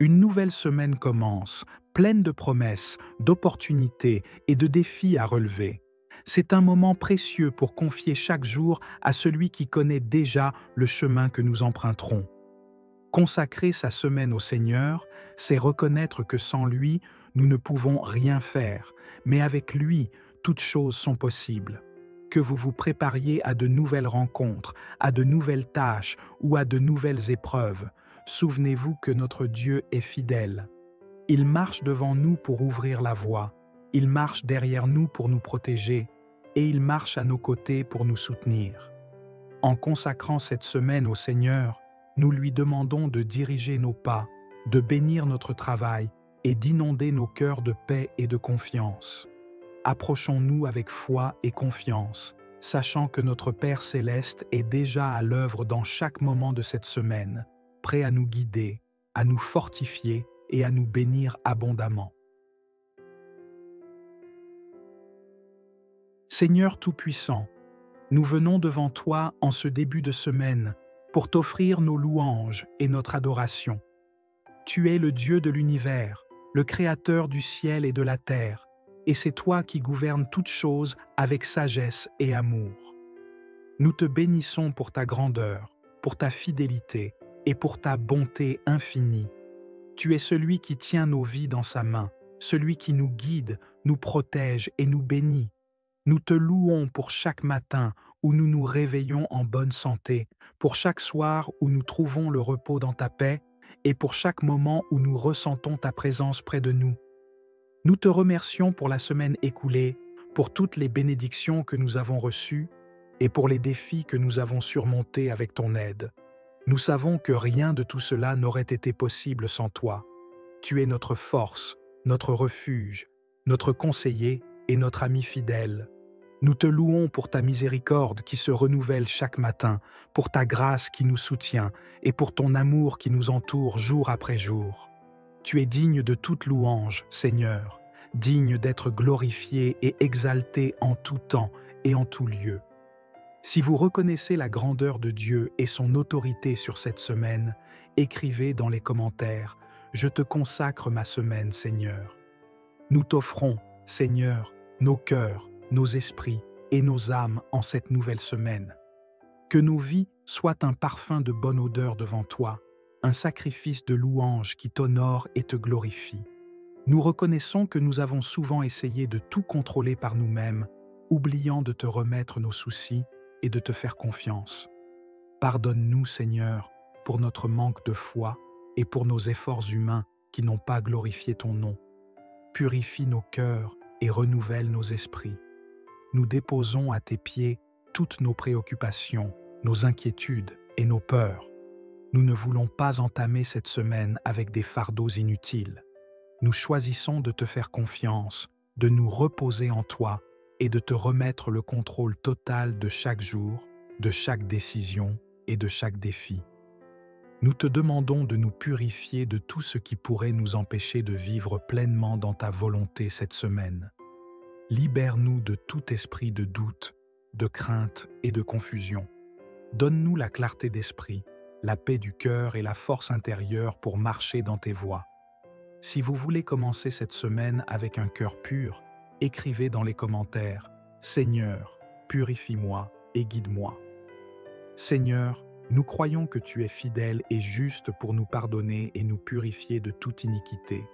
Une nouvelle semaine commence, pleine de promesses, d'opportunités et de défis à relever. C'est un moment précieux pour confier chaque jour à celui qui connaît déjà le chemin que nous emprunterons. Consacrer sa semaine au Seigneur, c'est reconnaître que sans lui, nous ne pouvons rien faire, mais avec lui, toutes choses sont possibles. Que vous vous prépariez à de nouvelles rencontres, à de nouvelles tâches ou à de nouvelles épreuves, souvenez-vous que notre Dieu est fidèle. Il marche devant nous pour ouvrir la voie, il marche derrière nous pour nous protéger, et il marche à nos côtés pour nous soutenir. En consacrant cette semaine au Seigneur, nous lui demandons de diriger nos pas, de bénir notre travail et d'inonder nos cœurs de paix et de confiance. Approchons-nous avec foi et confiance, sachant que notre Père céleste est déjà à l'œuvre dans chaque moment de cette semaine, prêt à nous guider, à nous fortifier et à nous bénir abondamment. Seigneur Tout-Puissant, nous venons devant toi en ce début de semaine pour t'offrir nos louanges et notre adoration. Tu es le Dieu de l'univers, le Créateur du ciel et de la terre, et c'est toi qui gouvernes toutes choses avec sagesse et amour. Nous te bénissons pour ta grandeur, pour ta fidélité et pour ta bonté infinie. Tu es celui qui tient nos vies dans sa main, celui qui nous guide, nous protège et nous bénit. Nous te louons pour chaque matin où nous nous réveillons en bonne santé, pour chaque soir où nous trouvons le repos dans ta paix et pour chaque moment où nous ressentons ta présence près de nous. Nous te remercions pour la semaine écoulée, pour toutes les bénédictions que nous avons reçues et pour les défis que nous avons surmontés avec ton aide. Nous savons que rien de tout cela n'aurait été possible sans toi. Tu es notre force, notre refuge, notre conseiller et notre ami fidèle. Nous te louons pour ta miséricorde qui se renouvelle chaque matin, pour ta grâce qui nous soutient et pour ton amour qui nous entoure jour après jour. Tu es digne de toute louange, Seigneur, digne d'être glorifié et exalté en tout temps et en tout lieu. Si vous reconnaissez la grandeur de Dieu et son autorité sur cette semaine, écrivez dans les commentaires « Je te consacre ma semaine, Seigneur ». Nous t'offrons, Seigneur, nos cœurs, nos esprits et nos âmes en cette nouvelle semaine. Que nos vies soient un parfum de bonne odeur devant toi, un sacrifice de louange qui t'honore et te glorifie. Nous reconnaissons que nous avons souvent essayé de tout contrôler par nous-mêmes, oubliant de te remettre nos soucis et de te faire confiance. Pardonne-nous, Seigneur, pour notre manque de foi et pour nos efforts humains qui n'ont pas glorifié ton nom. Purifie nos cœurs et renouvelle nos esprits. Nous déposons à tes pieds toutes nos préoccupations, nos inquiétudes et nos peurs. Nous ne voulons pas entamer cette semaine avec des fardeaux inutiles. Nous choisissons de te faire confiance, de nous reposer en toi et de te remettre le contrôle total de chaque jour, de chaque décision et de chaque défi. Nous te demandons de nous purifier de tout ce qui pourrait nous empêcher de vivre pleinement dans ta volonté cette semaine. Libère-nous de tout esprit de doute, de crainte et de confusion. Donne-nous la clarté d'esprit, la paix du cœur et la force intérieure pour marcher dans tes voies. Si vous voulez commencer cette semaine avec un cœur pur, écrivez dans les commentaires « Seigneur, purifie-moi et guide-moi ». Seigneur, nous croyons que tu es fidèle et juste pour nous pardonner et nous purifier de toute iniquité.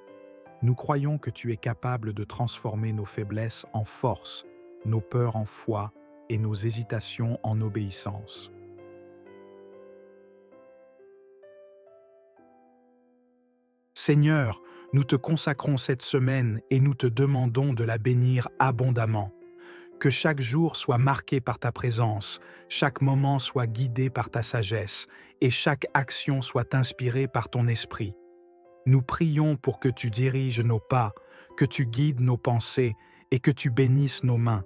Nous croyons que tu es capable de transformer nos faiblesses en force, nos peurs en foi et nos hésitations en obéissance. Seigneur, nous te consacrons cette semaine et nous te demandons de la bénir abondamment. Que chaque jour soit marqué par ta présence, chaque moment soit guidé par ta sagesse et chaque action soit inspirée par ton esprit. Nous prions pour que tu diriges nos pas, que tu guides nos pensées et que tu bénisses nos mains.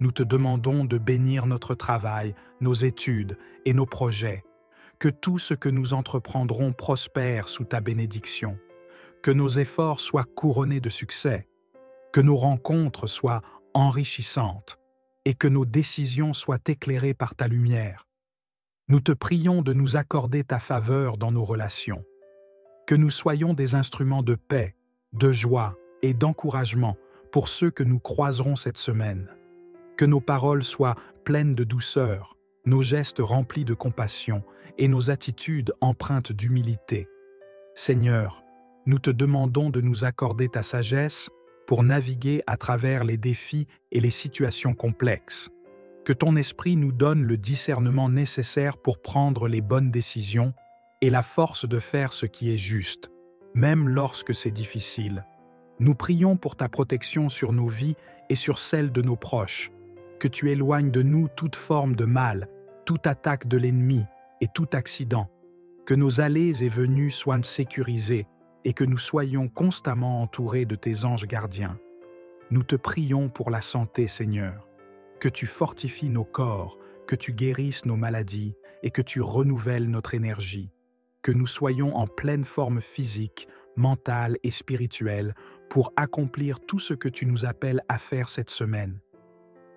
Nous te demandons de bénir notre travail, nos études et nos projets. Que tout ce que nous entreprendrons prospère sous ta bénédiction. Que nos efforts soient couronnés de succès. Que nos rencontres soient enrichissantes et que nos décisions soient éclairées par ta lumière. Nous te prions de nous accorder ta faveur dans nos relations. Que nous soyons des instruments de paix, de joie et d'encouragement pour ceux que nous croiserons cette semaine. Que nos paroles soient pleines de douceur, nos gestes remplis de compassion et nos attitudes empreintes d'humilité. Seigneur, nous te demandons de nous accorder ta sagesse pour naviguer à travers les défis et les situations complexes. Que ton esprit nous donne le discernement nécessaire pour prendre les bonnes décisions et la force de faire ce qui est juste, même lorsque c'est difficile. Nous prions pour ta protection sur nos vies et sur celles de nos proches. Que tu éloignes de nous toute forme de mal, toute attaque de l'ennemi et tout accident. Que nos allées et venues soient sécurisées et que nous soyons constamment entourés de tes anges gardiens. Nous te prions pour la santé, Seigneur. Que tu fortifies nos corps, que tu guérisses nos maladies et que tu renouvelles notre énergie. Que nous soyons en pleine forme physique, mentale et spirituelle pour accomplir tout ce que tu nous appelles à faire cette semaine.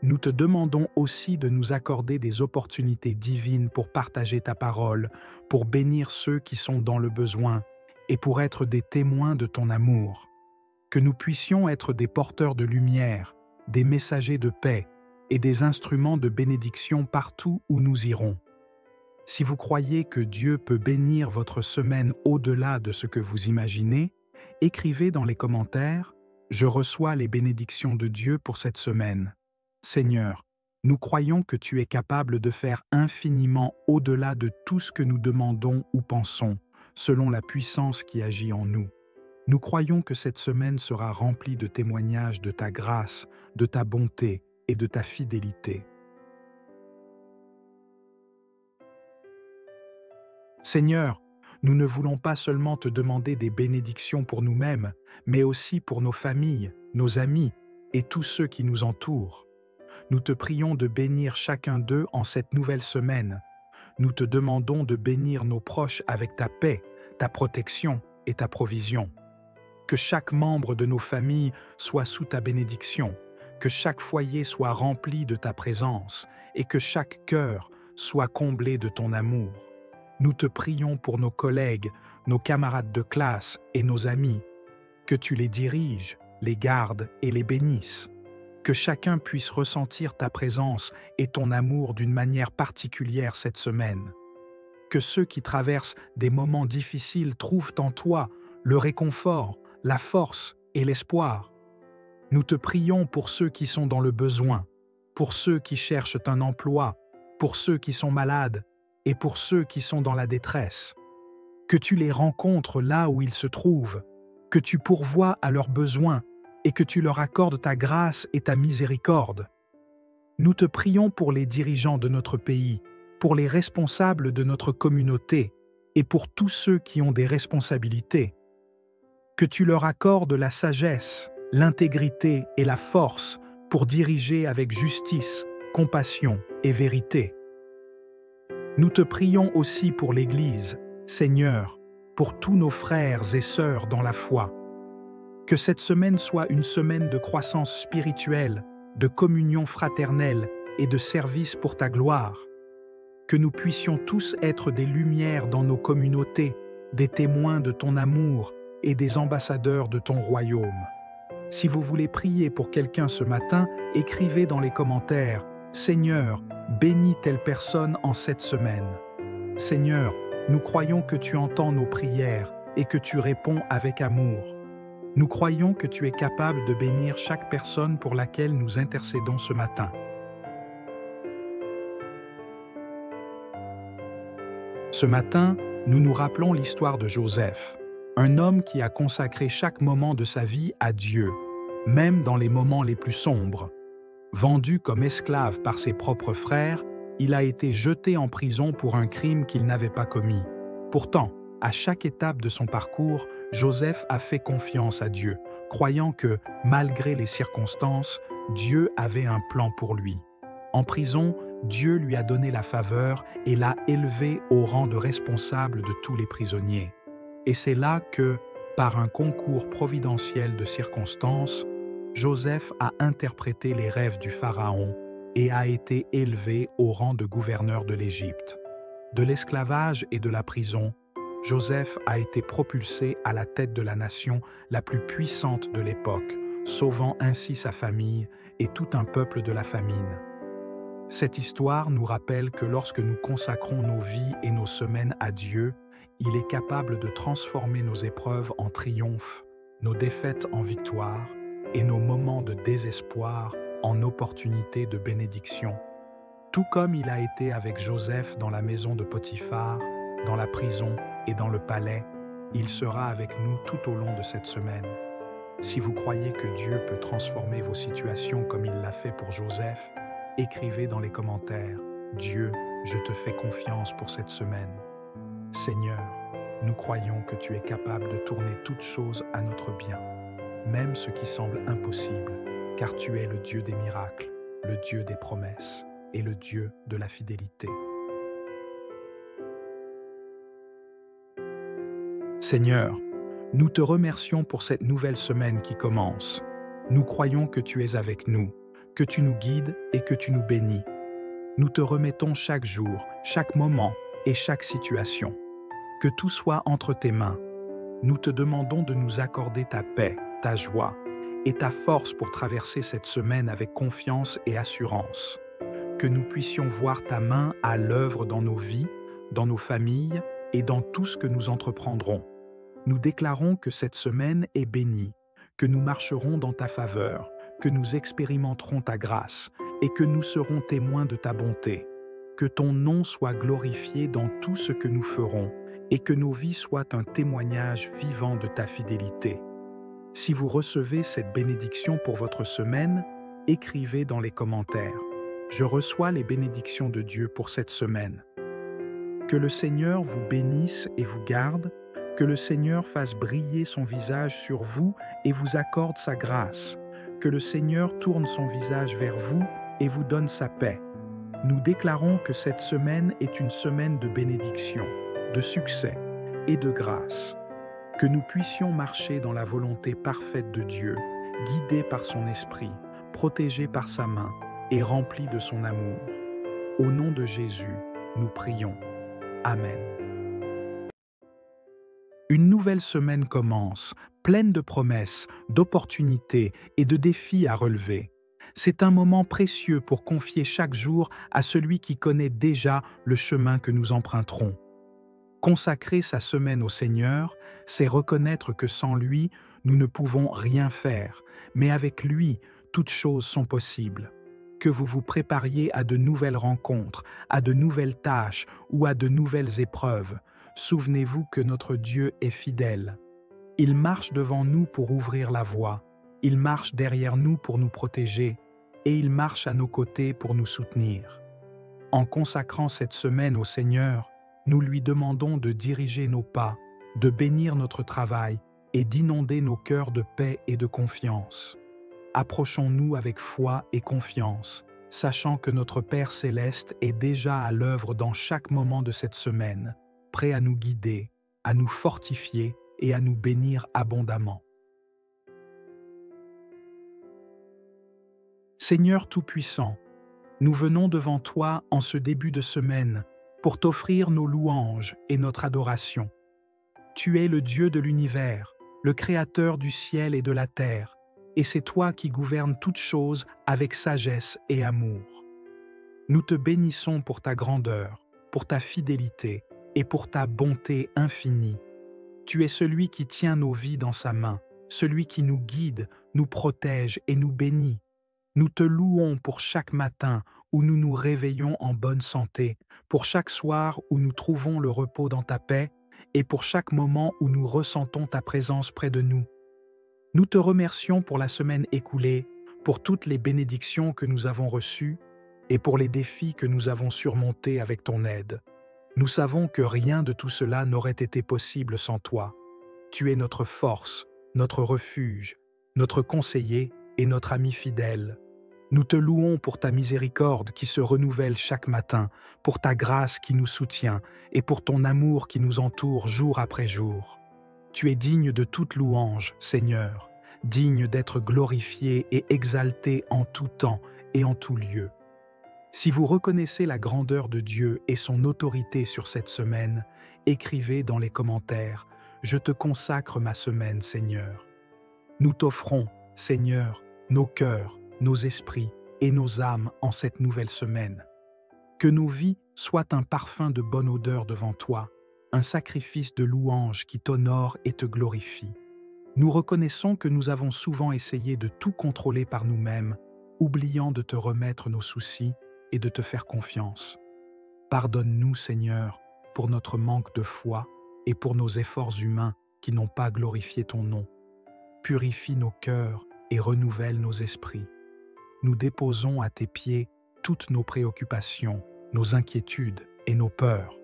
Nous te demandons aussi de nous accorder des opportunités divines pour partager ta parole, pour bénir ceux qui sont dans le besoin et pour être des témoins de ton amour. Que nous puissions être des porteurs de lumière, des messagers de paix et des instruments de bénédiction partout où nous irons. Si vous croyez que Dieu peut bénir votre semaine au-delà de ce que vous imaginez, écrivez dans les commentaires « Je reçois les bénédictions de Dieu pour cette semaine ». Seigneur, nous croyons que tu es capable de faire infiniment au-delà de tout ce que nous demandons ou pensons, selon la puissance qui agit en nous. Nous croyons que cette semaine sera remplie de témoignages de ta grâce, de ta bonté et de ta fidélité. Seigneur, nous ne voulons pas seulement te demander des bénédictions pour nous-mêmes, mais aussi pour nos familles, nos amis et tous ceux qui nous entourent. Nous te prions de bénir chacun d'eux en cette nouvelle semaine. Nous te demandons de bénir nos proches avec ta paix, ta protection et ta provision. Que chaque membre de nos familles soit sous ta bénédiction, que chaque foyer soit rempli de ta présence et que chaque cœur soit comblé de ton amour. Nous te prions pour nos collègues, nos camarades de classe et nos amis, que tu les diriges, les gardes et les bénisses. Que chacun puisse ressentir ta présence et ton amour d'une manière particulière cette semaine. Que ceux qui traversent des moments difficiles trouvent en toi le réconfort, la force et l'espoir. Nous te prions pour ceux qui sont dans le besoin, pour ceux qui cherchent un emploi, pour ceux qui sont malades et pour ceux qui sont dans la détresse. Que tu les rencontres là où ils se trouvent, que tu pourvoies à leurs besoins et que tu leur accordes ta grâce et ta miséricorde. Nous te prions pour les dirigeants de notre pays, pour les responsables de notre communauté et pour tous ceux qui ont des responsabilités. Que tu leur accordes la sagesse, l'intégrité et la force pour diriger avec justice, compassion et vérité. Nous te prions aussi pour l'Église, Seigneur, pour tous nos frères et sœurs dans la foi. Que cette semaine soit une semaine de croissance spirituelle, de communion fraternelle et de service pour ta gloire. Que nous puissions tous être des lumières dans nos communautés, des témoins de ton amour et des ambassadeurs de ton royaume. Si vous voulez prier pour quelqu'un ce matin, écrivez dans les commentaires « Seigneur, bénis telle personne en cette semaine ». Seigneur, nous croyons que tu entends nos prières et que tu réponds avec amour. Nous croyons que tu es capable de bénir chaque personne pour laquelle nous intercédons ce matin. Ce matin, nous nous rappelons l'histoire de Joseph, un homme qui a consacré chaque moment de sa vie à Dieu, même dans les moments les plus sombres. Vendu comme esclave par ses propres frères, il a été jeté en prison pour un crime qu'il n'avait pas commis. Pourtant, à chaque étape de son parcours, Joseph a fait confiance à Dieu, croyant que, malgré les circonstances, Dieu avait un plan pour lui. En prison, Dieu lui a donné la faveur et l'a élevé au rang de responsable de tous les prisonniers. Et c'est là que, par un concours providentiel de circonstances, Joseph a interprété les rêves du Pharaon et a été élevé au rang de gouverneur de l'Égypte. De l'esclavage et de la prison, Joseph a été propulsé à la tête de la nation la plus puissante de l'époque, sauvant ainsi sa famille et tout un peuple de la famine. Cette histoire nous rappelle que lorsque nous consacrons nos vies et nos semaines à Dieu, il est capable de transformer nos épreuves en triomphe, nos défaites en victoire et nos moments de désespoir en opportunités de bénédiction. Tout comme il a été avec Joseph dans la maison de Potiphar, dans la prison et dans le palais, il sera avec nous tout au long de cette semaine. Si vous croyez que Dieu peut transformer vos situations comme il l'a fait pour Joseph, écrivez dans les commentaires « Dieu, je te fais confiance pour cette semaine ». Seigneur, nous croyons que tu es capable de tourner toutes choses à notre bien, même ce qui semble impossible, car tu es le Dieu des miracles, le Dieu des promesses et le Dieu de la fidélité. Seigneur, nous te remercions pour cette nouvelle semaine qui commence. Nous croyons que tu es avec nous, que tu nous guides et que tu nous bénis. Nous te remettons chaque jour, chaque moment et chaque situation. Que tout soit entre tes mains. Nous te demandons de nous accorder ta paix, ta joie et ta force pour traverser cette semaine avec confiance et assurance. Que nous puissions voir ta main à l'œuvre dans nos vies, dans nos familles et dans tout ce que nous entreprendrons. Nous déclarons que cette semaine est bénie, que nous marcherons dans ta faveur, que nous expérimenterons ta grâce et que nous serons témoins de ta bonté. Que ton nom soit glorifié dans tout ce que nous ferons et que nos vies soient un témoignage vivant de ta fidélité. Si vous recevez cette bénédiction pour votre semaine, écrivez dans les commentaires « Je reçois les bénédictions de Dieu pour cette semaine ». Que le Seigneur vous bénisse et vous garde, que le Seigneur fasse briller son visage sur vous et vous accorde sa grâce, que le Seigneur tourne son visage vers vous et vous donne sa paix. Nous déclarons que cette semaine est une semaine de bénédiction, de succès et de grâce. Que nous puissions marcher dans la volonté parfaite de Dieu, guidés par son esprit, protégés par sa main et remplis de son amour. Au nom de Jésus, nous prions. Amen. Une nouvelle semaine commence, pleine de promesses, d'opportunités et de défis à relever. C'est un moment précieux pour confier chaque jour à celui qui connaît déjà le chemin que nous emprunterons. Consacrer sa semaine au Seigneur, c'est reconnaître que sans lui, nous ne pouvons rien faire, mais avec lui, toutes choses sont possibles. Que vous vous prépariez à de nouvelles rencontres, à de nouvelles tâches ou à de nouvelles épreuves, souvenez-vous que notre Dieu est fidèle. Il marche devant nous pour ouvrir la voie, il marche derrière nous pour nous protéger, et il marche à nos côtés pour nous soutenir. En consacrant cette semaine au Seigneur, nous lui demandons de diriger nos pas, de bénir notre travail et d'inonder nos cœurs de paix et de confiance. Approchons-nous avec foi et confiance, sachant que notre Père céleste est déjà à l'œuvre dans chaque moment de cette semaine, prêt à nous guider, à nous fortifier et à nous bénir abondamment. Seigneur Tout-Puissant, nous venons devant toi en ce début de semaine pour t'offrir nos louanges et notre adoration. Tu es le Dieu de l'univers, le Créateur du ciel et de la terre, et c'est toi qui gouvernes toutes choses avec sagesse et amour. Nous te bénissons pour ta grandeur, pour ta fidélité et pour ta bonté infinie. Tu es celui qui tient nos vies dans sa main, celui qui nous guide, nous protège et nous bénit. Nous te louons pour chaque matin où nous nous réveillons en bonne santé, pour chaque soir où nous trouvons le repos dans ta paix et pour chaque moment où nous ressentons ta présence près de nous. Nous te remercions pour la semaine écoulée, pour toutes les bénédictions que nous avons reçues et pour les défis que nous avons surmontés avec ton aide. Nous savons que rien de tout cela n'aurait été possible sans toi. Tu es notre force, notre refuge, notre conseiller et notre ami fidèle. Nous te louons pour ta miséricorde qui se renouvelle chaque matin, pour ta grâce qui nous soutient et pour ton amour qui nous entoure jour après jour. Tu es digne de toute louange, Seigneur, digne d'être glorifié et exalté en tout temps et en tout lieu. Si vous reconnaissez la grandeur de Dieu et son autorité sur cette semaine, écrivez dans les commentaires « Je te consacre ma semaine, Seigneur ». Nous t'offrons, Seigneur, nos cœurs, nos esprits et nos âmes en cette nouvelle semaine. Que nos vies soient un parfum de bonne odeur devant toi, un sacrifice de louange qui t'honore et te glorifie. Nous reconnaissons que nous avons souvent essayé de tout contrôler par nous-mêmes, oubliant de te remettre nos soucis et de te faire confiance. Pardonne-nous, Seigneur, pour notre manque de foi et pour nos efforts humains qui n'ont pas glorifié ton nom. Purifie nos cœurs et renouvelle nos esprits. Nous déposons à tes pieds toutes nos préoccupations, nos inquiétudes et nos peurs.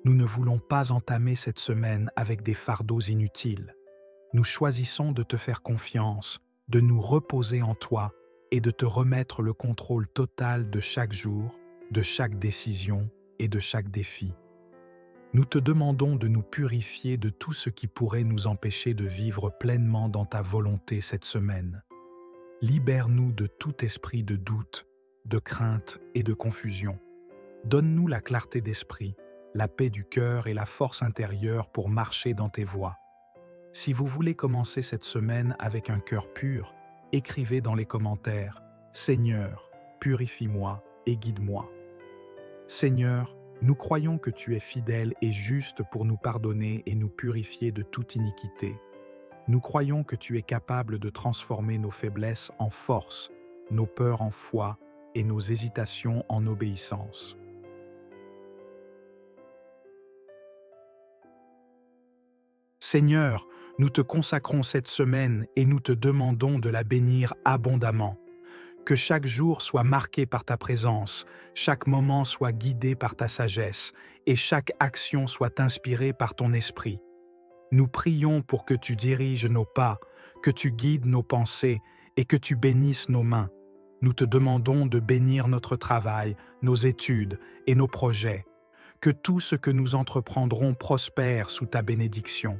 Nous ne voulons pas entamer cette semaine avec des fardeaux inutiles. Nous choisissons de te faire confiance, de nous reposer en toi et de te remettre le contrôle total de chaque jour, de chaque décision et de chaque défi. Nous te demandons de nous purifier de tout ce qui pourrait nous empêcher de vivre pleinement dans ta volonté cette semaine. Libère-nous de tout esprit de doute, de crainte et de confusion. Donne-nous la clarté d'esprit, la paix du cœur et la force intérieure pour marcher dans tes voies. Si vous voulez commencer cette semaine avec un cœur pur, écrivez dans les commentaires « Seigneur, purifie-moi et guide-moi ». Seigneur, nous croyons que tu es fidèle et juste pour nous pardonner et nous purifier de toute iniquité. Nous croyons que tu es capable de transformer nos faiblesses en force, nos peurs en foi et nos hésitations en obéissance. Seigneur, nous te consacrons cette semaine et nous te demandons de la bénir abondamment. Que chaque jour soit marqué par ta présence, chaque moment soit guidé par ta sagesse et chaque action soit inspirée par ton esprit. Nous prions pour que tu diriges nos pas, que tu guides nos pensées et que tu bénisses nos mains. Nous te demandons de bénir notre travail, nos études et nos projets. Que tout ce que nous entreprendrons prospère sous ta bénédiction.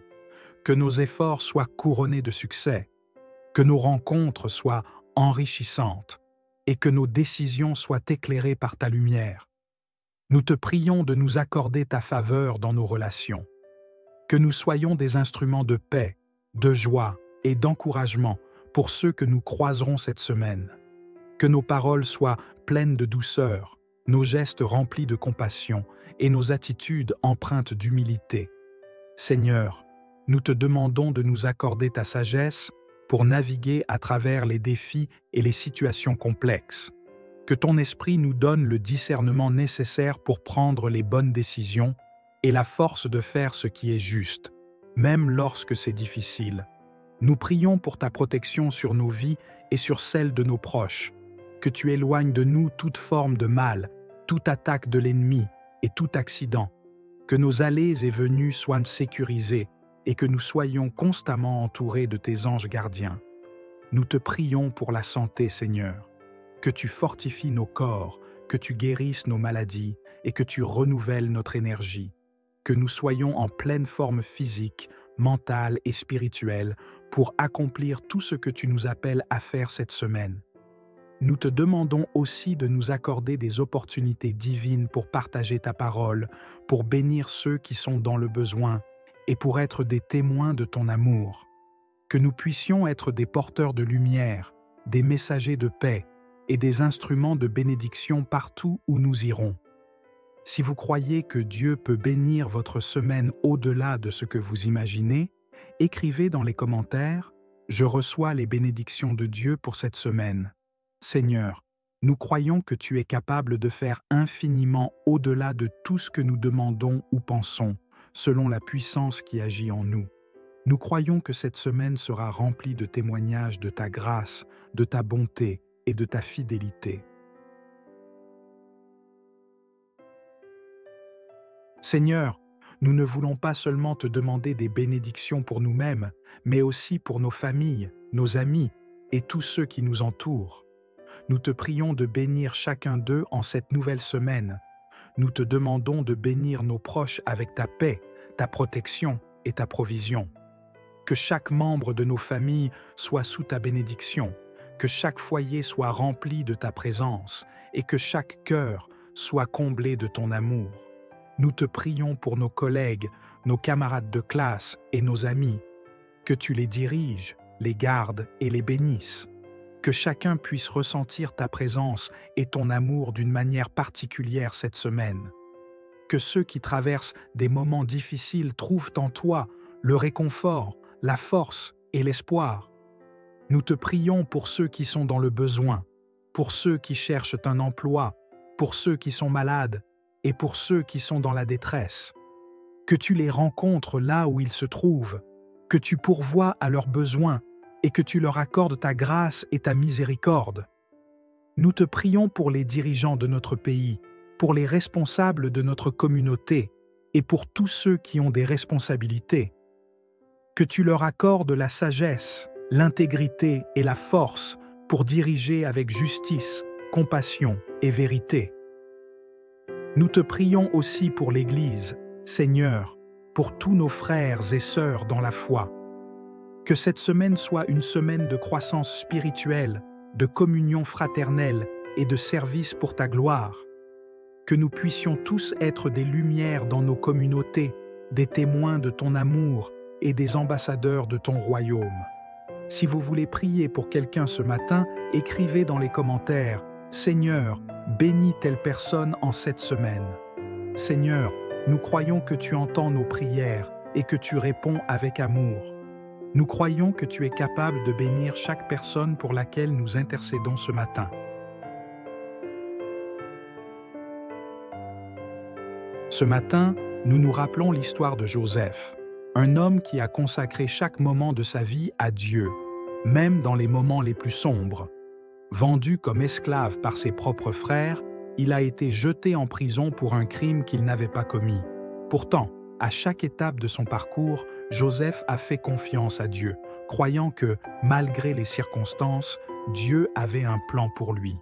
Que nos efforts soient couronnés de succès. Que nos rencontres soient enrichissantes et que nos décisions soient éclairées par ta lumière. Nous te prions de nous accorder ta faveur dans nos relations. Que nous soyons des instruments de paix, de joie et d'encouragement pour ceux que nous croiserons cette semaine. Que nos paroles soient pleines de douceur, nos gestes remplis de compassion et nos attitudes empreintes d'humilité. Seigneur, nous te demandons de nous accorder ta sagesse pour naviguer à travers les défis et les situations complexes. Que ton esprit nous donne le discernement nécessaire pour prendre les bonnes décisions et la force de faire ce qui est juste, même lorsque c'est difficile. Nous prions pour ta protection sur nos vies et sur celles de nos proches. Que tu éloignes de nous toute forme de mal, toute attaque de l'ennemi et tout accident. Que nos allées et venues soient sécurisées et que nous soyons constamment entourés de tes anges gardiens. Nous te prions pour la santé, Seigneur. Que tu fortifies nos corps, que tu guérisses nos maladies et que tu renouvelles notre énergie. Que nous soyons en pleine forme physique, mentale et spirituelle pour accomplir tout ce que tu nous appelles à faire cette semaine. Nous te demandons aussi de nous accorder des opportunités divines pour partager ta parole, pour bénir ceux qui sont dans le besoin et pour être des témoins de ton amour. Que nous puissions être des porteurs de lumière, des messagers de paix et des instruments de bénédiction partout où nous irons. Si vous croyez que Dieu peut bénir votre semaine au-delà de ce que vous imaginez, écrivez dans les commentaires « Je reçois les bénédictions de Dieu pour cette semaine ». Seigneur, nous croyons que tu es capable de faire infiniment au-delà de tout ce que nous demandons ou pensons, selon la puissance qui agit en nous. Nous croyons que cette semaine sera remplie de témoignages de ta grâce, de ta bonté et de ta fidélité. Seigneur, nous ne voulons pas seulement te demander des bénédictions pour nous-mêmes, mais aussi pour nos familles, nos amis et tous ceux qui nous entourent. Nous te prions de bénir chacun d'eux en cette nouvelle semaine. Nous te demandons de bénir nos proches avec ta paix, ta protection et ta provision. Que chaque membre de nos familles soit sous ta bénédiction, que chaque foyer soit rempli de ta présence et que chaque cœur soit comblé de ton amour. Nous te prions pour nos collègues, nos camarades de classe et nos amis, que tu les diriges, les gardes et les bénisses, que chacun puisse ressentir ta présence et ton amour d'une manière particulière cette semaine, que ceux qui traversent des moments difficiles trouvent en toi le réconfort, la force et l'espoir. Nous te prions pour ceux qui sont dans le besoin, pour ceux qui cherchent un emploi, pour ceux qui sont malades et pour ceux qui sont dans la détresse. Que tu les rencontres là où ils se trouvent, que tu pourvoies à leurs besoins et que tu leur accordes ta grâce et ta miséricorde. Nous te prions pour les dirigeants de notre pays, pour les responsables de notre communauté et pour tous ceux qui ont des responsabilités. Que tu leur accordes la sagesse, l'intégrité et la force pour diriger avec justice, compassion et vérité. Nous te prions aussi pour l'Église, Seigneur, pour tous nos frères et sœurs dans la foi. Que cette semaine soit une semaine de croissance spirituelle, de communion fraternelle et de service pour ta gloire. Que nous puissions tous être des lumières dans nos communautés, des témoins de ton amour et des ambassadeurs de ton royaume. Si vous voulez prier pour quelqu'un ce matin, écrivez dans les commentaires « Seigneur, bénis telle personne en cette semaine ». Seigneur, nous croyons que tu entends nos prières et que tu réponds avec amour. Nous croyons que tu es capable de bénir chaque personne pour laquelle nous intercédons ce matin. Ce matin, nous nous rappelons l'histoire de Joseph, un homme qui a consacré chaque moment de sa vie à Dieu, même dans les moments les plus sombres. Vendu comme esclave par ses propres frères, il a été jeté en prison pour un crime qu'il n'avait pas commis. Pourtant, à chaque étape de son parcours, Joseph a fait confiance à Dieu, croyant que, malgré les circonstances, Dieu avait un plan pour lui.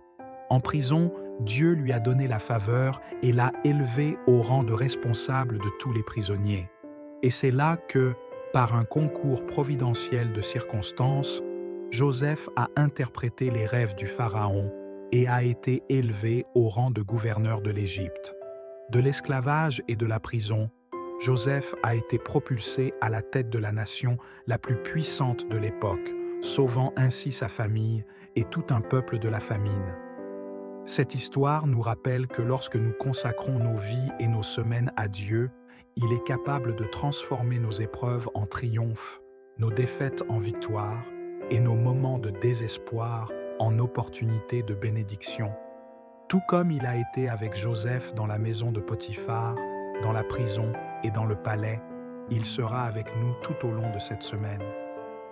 En prison, Dieu lui a donné la faveur et l'a élevé au rang de responsable de tous les prisonniers. Et c'est là que, par un concours providentiel de circonstances, Joseph a interprété les rêves du Pharaon et a été élevé au rang de gouverneur de l'Égypte. De l'esclavage et de la prison, Joseph a été propulsé à la tête de la nation la plus puissante de l'époque, sauvant ainsi sa famille et tout un peuple de la famine. Cette histoire nous rappelle que lorsque nous consacrons nos vies et nos semaines à Dieu, il est capable de transformer nos épreuves en triomphe, nos défaites en victoire et nos moments de désespoir en opportunités de bénédiction. Tout comme il a été avec Joseph dans la maison de Potiphar, dans la prison et dans le palais, il sera avec nous tout au long de cette semaine.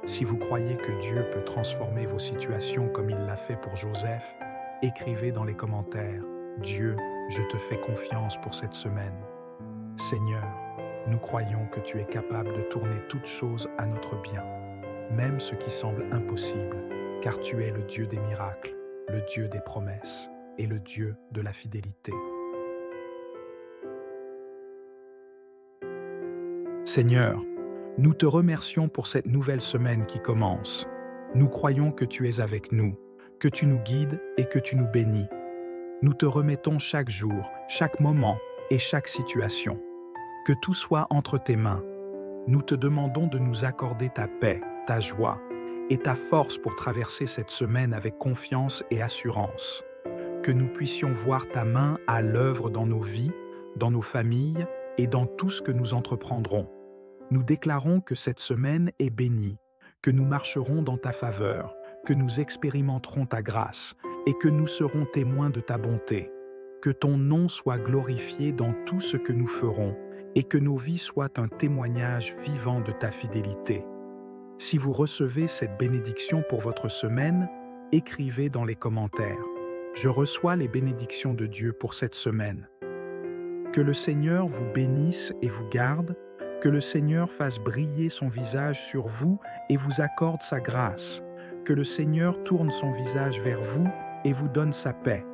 Si vous croyez que Dieu peut transformer vos situations comme il l'a fait pour Joseph, écrivez dans les commentaires « Dieu, je te fais confiance pour cette semaine ». Seigneur, nous croyons que tu es capable de tourner toutes choses à notre bien, même ce qui semble impossible, car tu es le Dieu des miracles, le Dieu des promesses et le Dieu de la fidélité. Seigneur, nous te remercions pour cette nouvelle semaine qui commence. Nous croyons que tu es avec nous, que tu nous guides et que tu nous bénis. Nous te remettons chaque jour, chaque moment et chaque situation. Que tout soit entre tes mains. Nous te demandons de nous accorder ta paix, ta joie et ta force pour traverser cette semaine avec confiance et assurance. Que nous puissions voir ta main à l'œuvre dans nos vies, dans nos familles et dans tout ce que nous entreprendrons. Nous déclarons que cette semaine est bénie, que nous marcherons dans ta faveur, que nous expérimenterons ta grâce et que nous serons témoins de ta bonté. Que ton nom soit glorifié dans tout ce que nous ferons et que nos vies soient un témoignage vivant de ta fidélité. Si vous recevez cette bénédiction pour votre semaine, écrivez dans les commentaires « Je reçois les bénédictions de Dieu pour cette semaine ». Que le Seigneur vous bénisse et vous garde, que le Seigneur fasse briller son visage sur vous et vous accorde sa grâce, que le Seigneur tourne son visage vers vous et vous donne sa paix.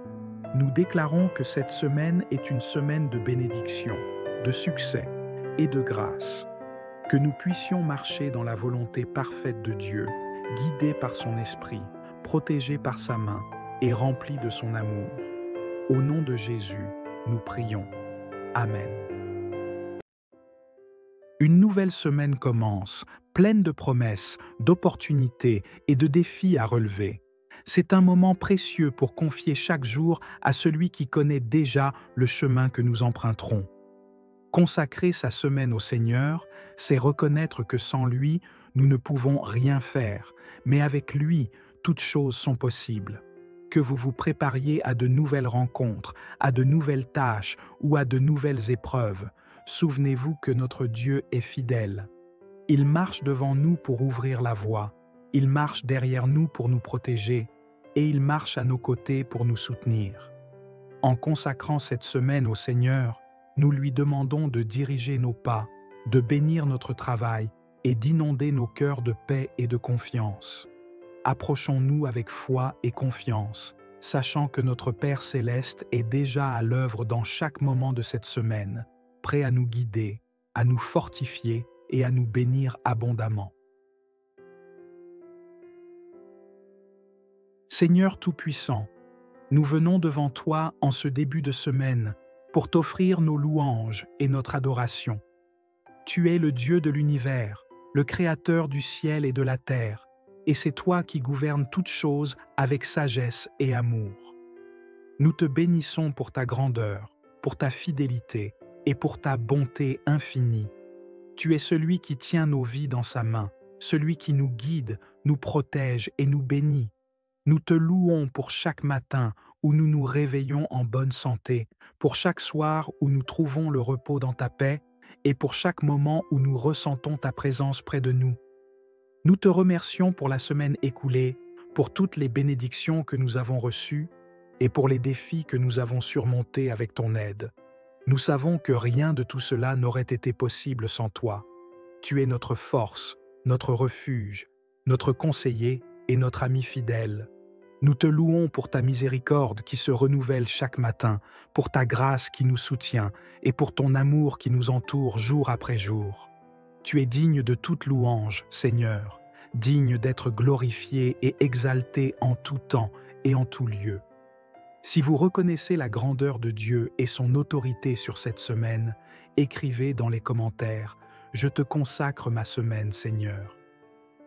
Nous déclarons que cette semaine est une semaine de bénédiction, de succès et de grâce. Que nous puissions marcher dans la volonté parfaite de Dieu, guidés par son esprit, protégés par sa main et remplis de son amour. Au nom de Jésus, nous prions. Amen. Une nouvelle semaine commence, pleine de promesses, d'opportunités et de défis à relever. C'est un moment précieux pour confier chaque jour à celui qui connaît déjà le chemin que nous emprunterons. Consacrer sa semaine au Seigneur, c'est reconnaître que sans lui, nous ne pouvons rien faire, mais avec lui, toutes choses sont possibles. Que vous vous prépariez à de nouvelles rencontres, à de nouvelles tâches ou à de nouvelles épreuves, souvenez-vous que notre Dieu est fidèle. Il marche devant nous pour ouvrir la voie, il marche derrière nous pour nous protéger, et il marche à nos côtés pour nous soutenir. En consacrant cette semaine au Seigneur, nous lui demandons de diriger nos pas, de bénir notre travail et d'inonder nos cœurs de paix et de confiance. Approchons-nous avec foi et confiance, sachant que notre Père céleste est déjà à l'œuvre dans chaque moment de cette semaine, prêt à nous guider, à nous fortifier et à nous bénir abondamment. Seigneur Tout-Puissant, nous venons devant toi en ce début de semaine pour t'offrir nos louanges et notre adoration. Tu es le Dieu de l'univers, le Créateur du ciel et de la terre, et c'est toi qui gouvernes toutes choses avec sagesse et amour. Nous te bénissons pour ta grandeur, pour ta fidélité et pour ta bonté infinie. Tu es celui qui tient nos vies dans sa main, celui qui nous guide, nous protège et nous bénit. Nous te louons pour chaque matin où nous nous réveillons en bonne santé, pour chaque soir où nous trouvons le repos dans ta paix, et pour chaque moment où nous ressentons ta présence près de nous. Nous te remercions pour la semaine écoulée, pour toutes les bénédictions que nous avons reçues, et pour les défis que nous avons surmontés avec ton aide. Nous savons que rien de tout cela n'aurait été possible sans toi. Tu es notre force, notre refuge, notre conseiller et notre ami fidèle. Nous te louons pour ta miséricorde qui se renouvelle chaque matin, pour ta grâce qui nous soutient et pour ton amour qui nous entoure jour après jour. Tu es digne de toute louange, Seigneur, digne d'être glorifié et exalté en tout temps et en tout lieu. Si vous reconnaissez la grandeur de Dieu et son autorité sur cette semaine, écrivez dans les commentaires « Je te consacre ma semaine, Seigneur ».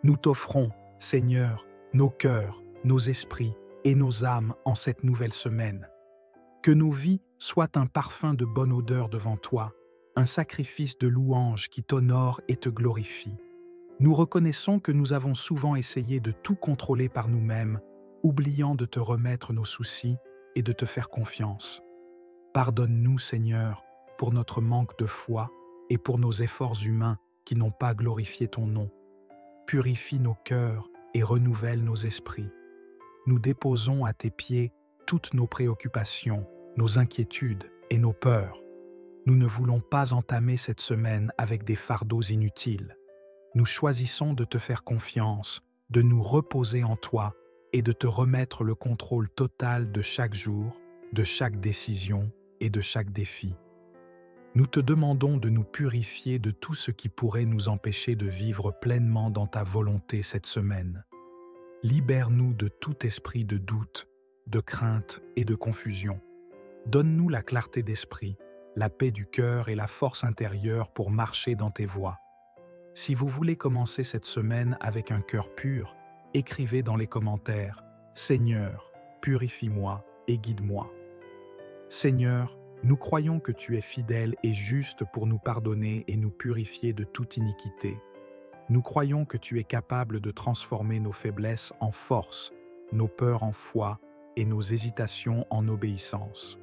Nous t'offrons, Seigneur, nos cœurs, nos esprits et nos âmes en cette nouvelle semaine. Que nos vies soient un parfum de bonne odeur devant toi, un sacrifice de louange qui t'honore et te glorifie. Nous reconnaissons que nous avons souvent essayé de tout contrôler par nous-mêmes, oubliant de te remettre nos soucis et de te faire confiance. Pardonne-nous, Seigneur, pour notre manque de foi et pour nos efforts humains qui n'ont pas glorifié ton nom. Purifie nos cœurs et renouvelle nos esprits. Nous déposons à tes pieds toutes nos préoccupations, nos inquiétudes et nos peurs. Nous ne voulons pas entamer cette semaine avec des fardeaux inutiles. Nous choisissons de te faire confiance, de nous reposer en toi et de te remettre le contrôle total de chaque jour, de chaque décision et de chaque défi. Nous te demandons de nous purifier de tout ce qui pourrait nous empêcher de vivre pleinement dans ta volonté cette semaine. Libère-nous de tout esprit de doute, de crainte et de confusion. Donne-nous la clarté d'esprit, la paix du cœur et la force intérieure pour marcher dans tes voies. Si vous voulez commencer cette semaine avec un cœur pur, écrivez dans les commentaires « Seigneur, purifie-moi et guide-moi ». Seigneur, nous croyons que tu es fidèle et juste pour nous pardonner et nous purifier de toute iniquité. Nous croyons que tu es capable de transformer nos faiblesses en force, nos peurs en foi et nos hésitations en obéissance.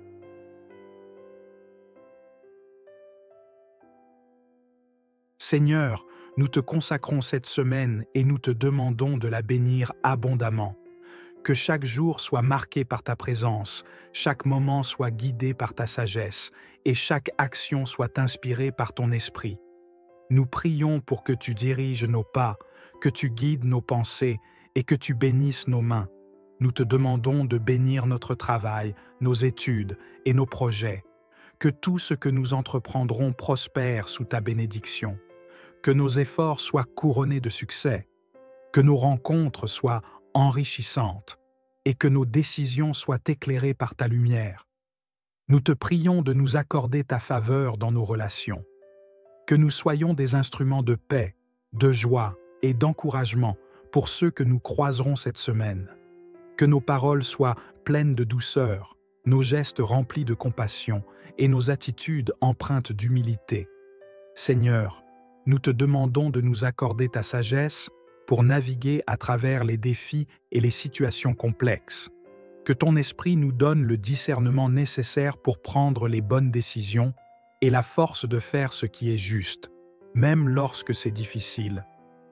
Seigneur, nous te consacrons cette semaine et nous te demandons de la bénir abondamment. Que chaque jour soit marqué par ta présence, chaque moment soit guidé par ta sagesse et chaque action soit inspirée par ton esprit. Nous prions pour que tu diriges nos pas, que tu guides nos pensées et que tu bénisses nos mains. Nous te demandons de bénir notre travail, nos études et nos projets. Que tout ce que nous entreprendrons prospère sous ta bénédiction. Que nos efforts soient couronnés de succès. Que nos rencontres soient enrichissantes et que nos décisions soient éclairées par ta lumière. Nous te prions de nous accorder ta faveur dans nos relations. Que nous soyons des instruments de paix, de joie et d'encouragement pour ceux que nous croiserons cette semaine. Que nos paroles soient pleines de douceur, nos gestes remplis de compassion et nos attitudes empreintes d'humilité. Seigneur, nous te demandons de nous accorder ta sagesse pour naviguer à travers les défis et les situations complexes. Que ton esprit nous donne le discernement nécessaire pour prendre les bonnes décisions et la force de faire ce qui est juste, même lorsque c'est difficile.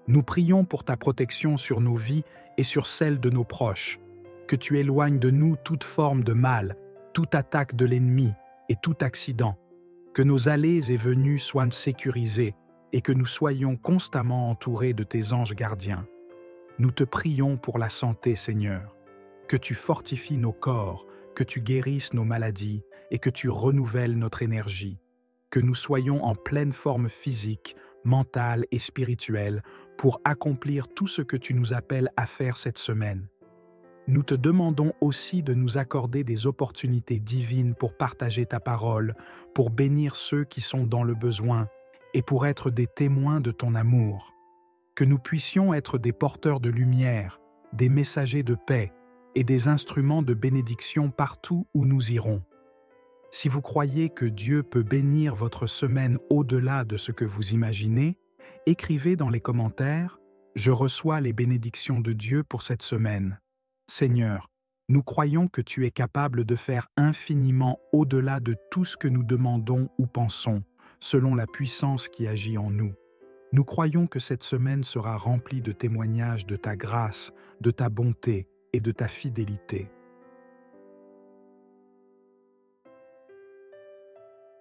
Nous prions pour ta protection sur nos vies et sur celles de nos proches. Que tu éloignes de nous toute forme de mal, toute attaque de l'ennemi et tout accident. Que nos allées et venues soient sécurisées et que nous soyons constamment entourés de tes anges gardiens. Nous te prions pour la santé, Seigneur. Que tu fortifies nos corps, que tu guérisses nos maladies et que tu renouvelles notre énergie. Que nous soyons en pleine forme physique, mentale et spirituelle pour accomplir tout ce que tu nous appelles à faire cette semaine. Nous te demandons aussi de nous accorder des opportunités divines pour partager ta parole, pour bénir ceux qui sont dans le besoin et pour être des témoins de ton amour. Que nous puissions être des porteurs de lumière, des messagers de paix et des instruments de bénédiction partout où nous irons. Si vous croyez que Dieu peut bénir votre semaine au-delà de ce que vous imaginez, écrivez dans les commentaires « Je reçois les bénédictions de Dieu pour cette semaine ». Seigneur, nous croyons que tu es capable de faire infiniment au-delà de tout ce que nous demandons ou pensons, selon la puissance qui agit en nous. Nous croyons que cette semaine sera remplie de témoignages de ta grâce, de ta bonté et de ta fidélité.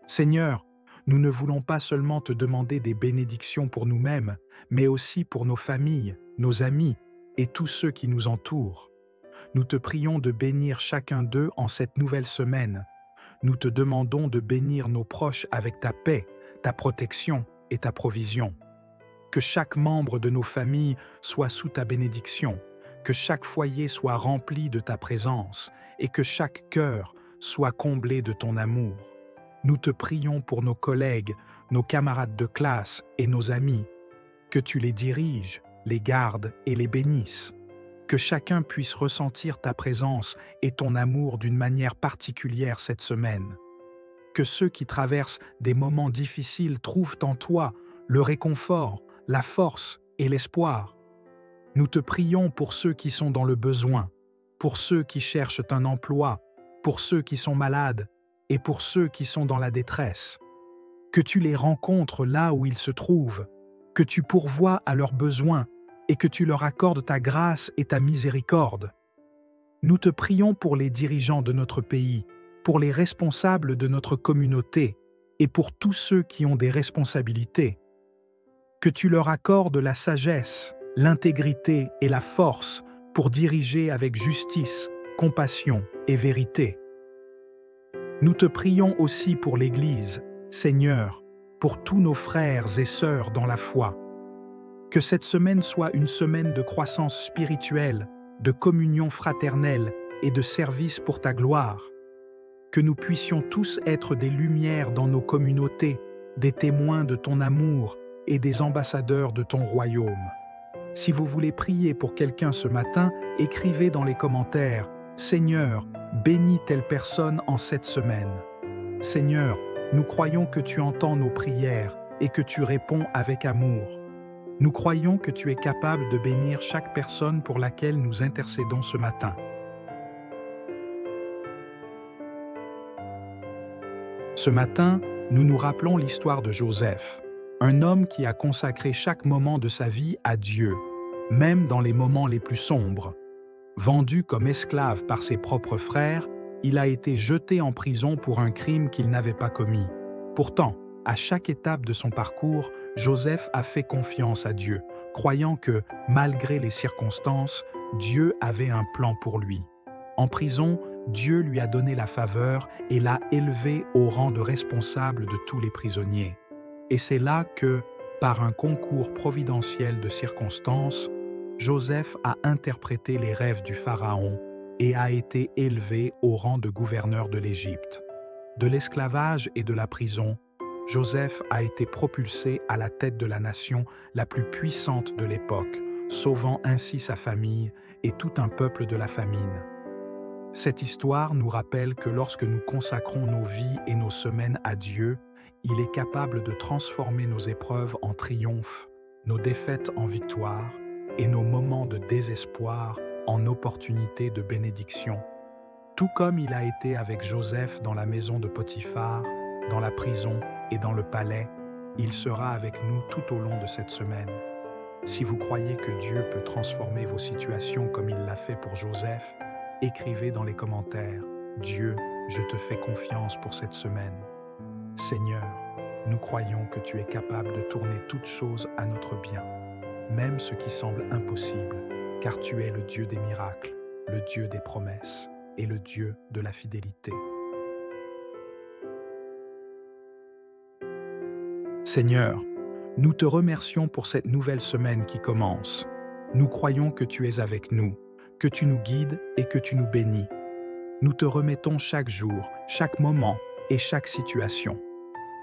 Seigneur, nous ne voulons pas seulement te demander des bénédictions pour nous-mêmes, mais aussi pour nos familles, nos amis et tous ceux qui nous entourent. Nous te prions de bénir chacun d'eux en cette nouvelle semaine. Nous te demandons de bénir nos proches avec ta paix, ta protection et ta provision. Que chaque membre de nos familles soit sous ta bénédiction, que chaque foyer soit rempli de ta présence et que chaque cœur soit comblé de ton amour. Nous te prions pour nos collègues, nos camarades de classe et nos amis, que tu les diriges, les gardes et les bénisses. Que chacun puisse ressentir ta présence et ton amour d'une manière particulière cette semaine. Que ceux qui traversent des moments difficiles trouvent en toi le réconfort, la force et l'espoir. Nous te prions pour ceux qui sont dans le besoin, pour ceux qui cherchent un emploi, pour ceux qui sont malades et pour ceux qui sont dans la détresse. Que tu les rencontres là où ils se trouvent, que tu pourvoies à leurs besoins et que tu leur accordes ta grâce et ta miséricorde. Nous te prions pour les dirigeants de notre pays, pour les responsables de notre communauté et pour tous ceux qui ont des responsabilités. Que tu leur accordes la sagesse, l'intégrité et la force pour diriger avec justice, compassion et vérité. Nous te prions aussi pour l'Église, Seigneur, pour tous nos frères et sœurs dans la foi. Que cette semaine soit une semaine de croissance spirituelle, de communion fraternelle et de service pour ta gloire. Que nous puissions tous être des lumières dans nos communautés, des témoins de ton amour et des ambassadeurs de ton royaume. Si vous voulez prier pour quelqu'un ce matin, écrivez dans les commentaires « Seigneur, bénis telle personne en cette semaine ». Seigneur, nous croyons que tu entends nos prières et que tu réponds avec amour. Nous croyons que tu es capable de bénir chaque personne pour laquelle nous intercédons ce matin. Ce matin, nous nous rappelons l'histoire de Joseph, un homme qui a consacré chaque moment de sa vie à Dieu, même dans les moments les plus sombres. Vendu comme esclave par ses propres frères, il a été jeté en prison pour un crime qu'il n'avait pas commis. Pourtant, à chaque étape de son parcours, Joseph a fait confiance à Dieu, croyant que, malgré les circonstances, Dieu avait un plan pour lui. En prison, Dieu lui a donné la faveur et l'a élevé au rang de responsable de tous les prisonniers. Et c'est là que, par un concours providentiel de circonstances, Joseph a interprété les rêves du Pharaon et a été élevé au rang de gouverneur de l'Égypte. De l'esclavage et de la prison, Joseph a été propulsé à la tête de la nation la plus puissante de l'époque, sauvant ainsi sa famille et tout un peuple de la famine. Cette histoire nous rappelle que lorsque nous consacrons nos vies et nos semaines à Dieu, il est capable de transformer nos épreuves en triomphe, nos défaites en victoire et nos moments de désespoir en opportunités de bénédiction. Tout comme il a été avec Joseph dans la maison de Potiphar, dans la prison et dans le palais, il sera avec nous tout au long de cette semaine. Si vous croyez que Dieu peut transformer vos situations comme il l'a fait pour Joseph, écrivez dans les commentaires « Dieu, je te fais confiance pour cette semaine ». Seigneur, nous croyons que tu es capable de tourner toutes choses à notre bien, même ce qui semble impossible, car tu es le Dieu des miracles, le Dieu des promesses et le Dieu de la fidélité. Seigneur, nous te remercions pour cette nouvelle semaine qui commence. Nous croyons que tu es avec nous, que tu nous guides et que tu nous bénis. Nous te remettons chaque jour, chaque moment et chaque situation.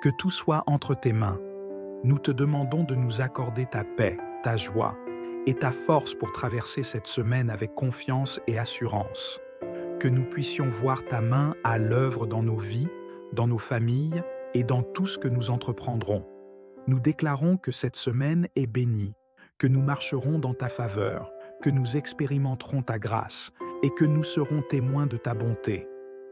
Que tout soit entre tes mains. Nous te demandons de nous accorder ta paix, ta joie et ta force pour traverser cette semaine avec confiance et assurance. Que nous puissions voir ta main à l'œuvre dans nos vies, dans nos familles et dans tout ce que nous entreprendrons. Nous déclarons que cette semaine est bénie, que nous marcherons dans ta faveur, que nous expérimenterons ta grâce et que nous serons témoins de ta bonté.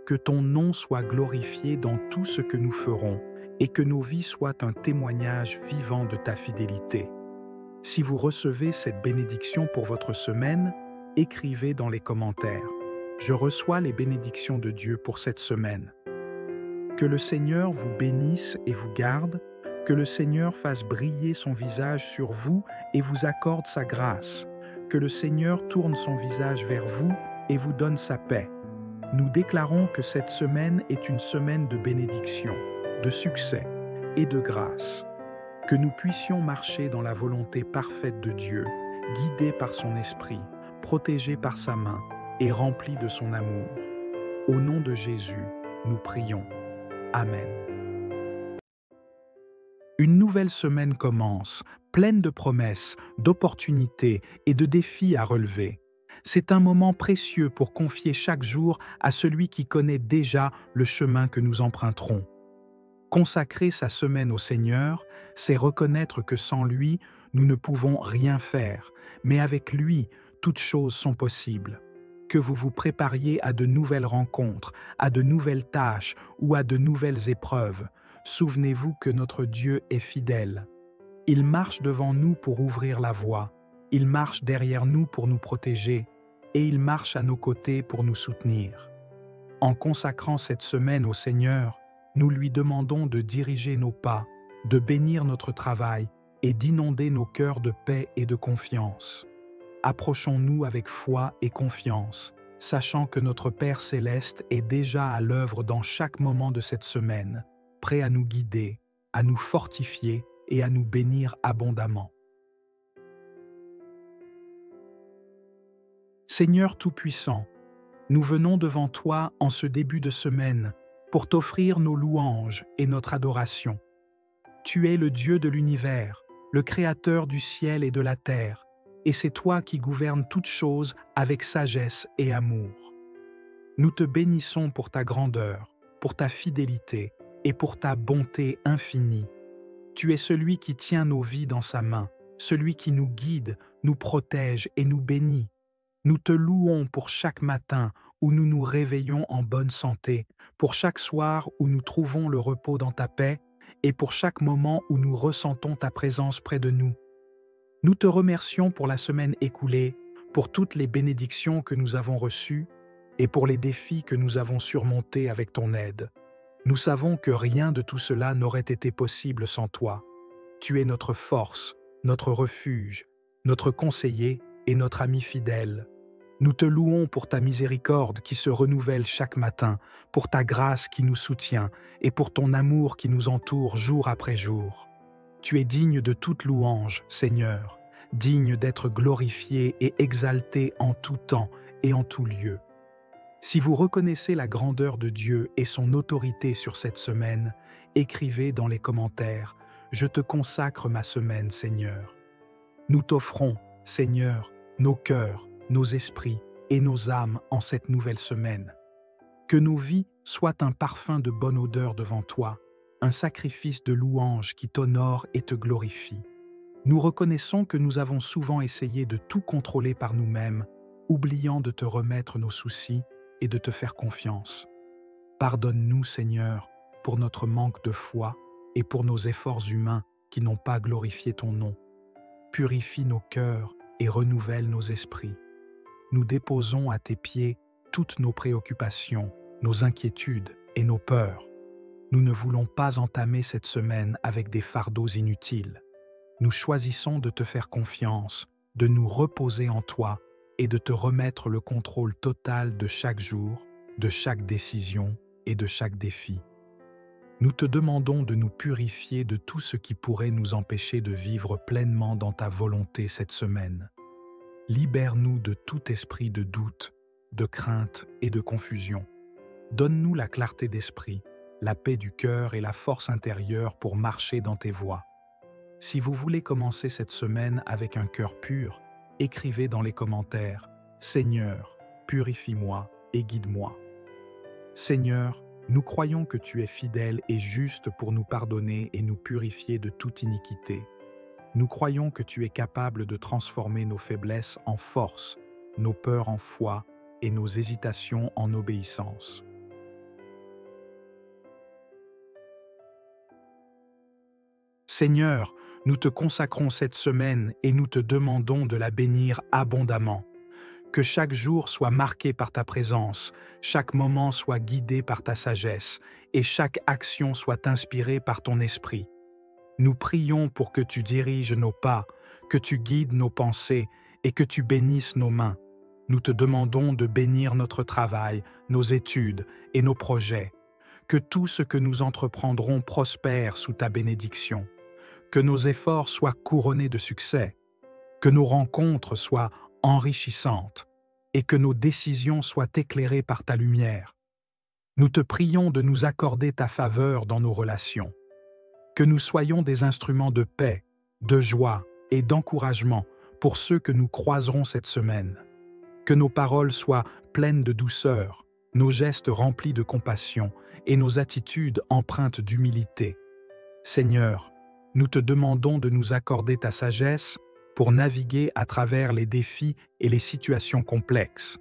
Que ton nom soit glorifié dans tout ce que nous ferons et que nos vies soient un témoignage vivant de ta fidélité. Si vous recevez cette bénédiction pour votre semaine, écrivez dans les commentaires « Je reçois les bénédictions de Dieu pour cette semaine ». Que le Seigneur vous bénisse et vous garde, que le Seigneur fasse briller son visage sur vous et vous accorde sa grâce, que le Seigneur tourne son visage vers vous et vous donne sa paix. Nous déclarons que cette semaine est une semaine de bénédiction, de succès et de grâce. Que nous puissions marcher dans la volonté parfaite de Dieu, guidés par son esprit, protégés par sa main et remplis de son amour. Au nom de Jésus, nous prions. Amen. Une nouvelle semaine commence, pleine de promesses, d'opportunités et de défis à relever. C'est un moment précieux pour confier chaque jour à celui qui connaît déjà le chemin que nous emprunterons. Consacrer sa semaine au Seigneur, c'est reconnaître que sans lui, nous ne pouvons rien faire, mais avec lui, toutes choses sont possibles. Que vous vous prépariez à de nouvelles rencontres, à de nouvelles tâches ou à de nouvelles épreuves, souvenez-vous que notre Dieu est fidèle. Il marche devant nous pour ouvrir la voie, il marche derrière nous pour nous protéger, et il marche à nos côtés pour nous soutenir. En consacrant cette semaine au Seigneur, nous lui demandons de diriger nos pas, de bénir notre travail et d'inonder nos cœurs de paix et de confiance. Approchons-nous avec foi et confiance, sachant que notre Père céleste est déjà à l'œuvre dans chaque moment de cette semaine, prêt à nous guider, à nous fortifier et à nous bénir abondamment. Seigneur Tout-Puissant, nous venons devant toi en ce début de semaine pour t'offrir nos louanges et notre adoration. Tu es le Dieu de l'univers, le Créateur du ciel et de la terre, et c'est toi qui gouvernes toutes choses avec sagesse et amour. Nous te bénissons pour ta grandeur, pour ta fidélité et pour ta bonté infinie. Tu es celui qui tient nos vies dans sa main, celui qui nous guide, nous protège et nous bénit. Nous te louons pour chaque matin où nous nous réveillons en bonne santé, pour chaque soir où nous trouvons le repos dans ta paix et pour chaque moment où nous ressentons ta présence près de nous. Nous te remercions pour la semaine écoulée, pour toutes les bénédictions que nous avons reçues et pour les défis que nous avons surmontés avec ton aide. Nous savons que rien de tout cela n'aurait été possible sans toi. Tu es notre force, notre refuge, notre conseiller et notre ami fidèle. Nous te louons pour ta miséricorde qui se renouvelle chaque matin, pour ta grâce qui nous soutient et pour ton amour qui nous entoure jour après jour. Tu es digne de toute louange, Seigneur, digne d'être glorifié et exalté en tout temps et en tout lieu. Si vous reconnaissez la grandeur de Dieu et son autorité sur cette semaine, écrivez dans les commentaires « Je te consacre ma semaine, Seigneur ». Nous t'offrons, Seigneur, nos cœurs, nos esprits et nos âmes en cette nouvelle semaine. Que nos vies soient un parfum de bonne odeur devant toi, un sacrifice de louange qui t'honore et te glorifie. Nous reconnaissons que nous avons souvent essayé de tout contrôler par nous-mêmes, oubliant de te remettre nos soucis et de te faire confiance. Pardonne-nous, Seigneur, pour notre manque de foi et pour nos efforts humains qui n'ont pas glorifié ton nom. Purifie nos cœurs et renouvelle nos esprits. Nous déposons à tes pieds toutes nos préoccupations, nos inquiétudes et nos peurs. Nous ne voulons pas entamer cette semaine avec des fardeaux inutiles. Nous choisissons de te faire confiance, de nous reposer en toi et de te remettre le contrôle total de chaque jour, de chaque décision et de chaque défi. Nous te demandons de nous purifier de tout ce qui pourrait nous empêcher de vivre pleinement dans ta volonté cette semaine. Libère-nous de tout esprit de doute, de crainte et de confusion. Donne-nous la clarté d'esprit, la paix du cœur et la force intérieure pour marcher dans tes voies. Si vous voulez commencer cette semaine avec un cœur pur, écrivez dans les commentaires « Seigneur, purifie-moi et guide-moi ». Seigneur, nous croyons que tu es fidèle et juste pour nous pardonner et nous purifier de toute iniquité. Nous croyons que tu es capable de transformer nos faiblesses en force, nos peurs en foi et nos hésitations en obéissance. Seigneur, nous te consacrons cette semaine et nous te demandons de la bénir abondamment. Que chaque jour soit marqué par ta présence, chaque moment soit guidé par ta sagesse et chaque action soit inspirée par ton esprit. Nous prions pour que tu diriges nos pas, que tu guides nos pensées et que tu bénisses nos mains. Nous te demandons de bénir notre travail, nos études et nos projets. Que tout ce que nous entreprendrons prospère sous ta bénédiction. Que nos efforts soient couronnés de succès. Que nos rencontres soient enrichissantes et que nos décisions soient éclairées par ta lumière. Nous te prions de nous accorder ta faveur dans nos relations. Que nous soyons des instruments de paix, de joie et d'encouragement pour ceux que nous croiserons cette semaine. Que nos paroles soient pleines de douceur, nos gestes remplis de compassion et nos attitudes empreintes d'humilité. Seigneur, nous te demandons de nous accorder ta sagesse pour naviguer à travers les défis et les situations complexes.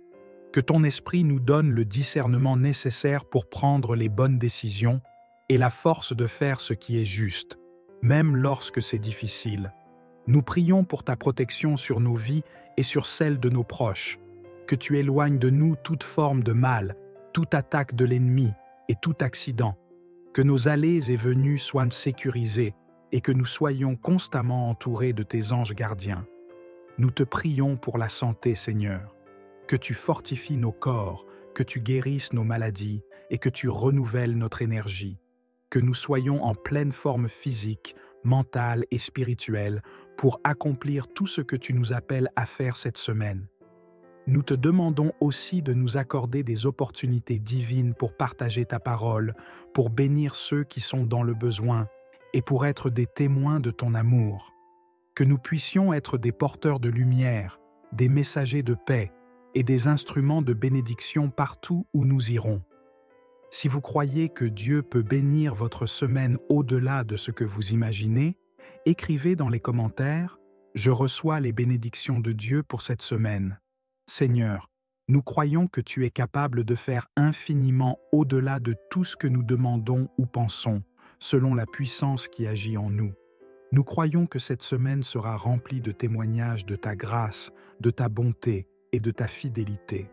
Que ton esprit nous donne le discernement nécessaire pour prendre les bonnes décisions et la force de faire ce qui est juste, même lorsque c'est difficile. Nous prions pour ta protection sur nos vies et sur celles de nos proches. Que tu éloignes de nous toute forme de mal, toute attaque de l'ennemi et tout accident. Que nos allées et venues soient sécurisées et que nous soyons constamment entourés de tes anges gardiens. Nous te prions pour la santé, Seigneur. Que tu fortifies nos corps, que tu guérisses nos maladies et que tu renouvelles notre énergie. Que nous soyons en pleine forme physique, mentale et spirituelle pour accomplir tout ce que tu nous appelles à faire cette semaine. Nous te demandons aussi de nous accorder des opportunités divines pour partager ta parole, pour bénir ceux qui sont dans le besoin et pour être des témoins de ton amour. Que nous puissions être des porteurs de lumière, des messagers de paix et des instruments de bénédiction partout où nous irons. Si vous croyez que Dieu peut bénir votre semaine au-delà de ce que vous imaginez, écrivez dans les commentaires « Je reçois les bénédictions de Dieu pour cette semaine ». Seigneur, nous croyons que tu es capable de faire infiniment au-delà de tout ce que nous demandons ou pensons, selon la puissance qui agit en nous. Nous croyons que cette semaine sera remplie de témoignages de ta grâce, de ta bonté et de ta fidélité.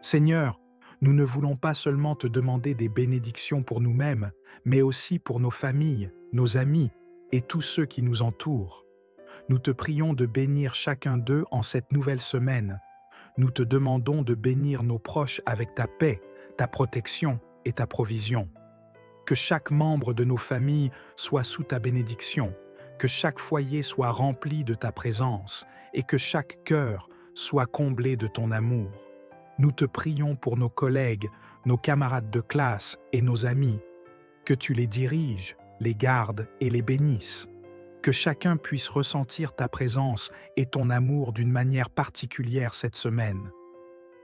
Seigneur, nous ne voulons pas seulement te demander des bénédictions pour nous-mêmes, mais aussi pour nos familles, nos amis et tous ceux qui nous entourent. Nous te prions de bénir chacun d'eux en cette nouvelle semaine. Nous te demandons de bénir nos proches avec ta paix, ta protection et ta provision. Que chaque membre de nos familles soit sous ta bénédiction, que chaque foyer soit rempli de ta présence et que chaque cœur soit comblé de ton amour. Nous te prions pour nos collègues, nos camarades de classe et nos amis, que tu les diriges, les gardes et les bénisses, que chacun puisse ressentir ta présence et ton amour d'une manière particulière cette semaine,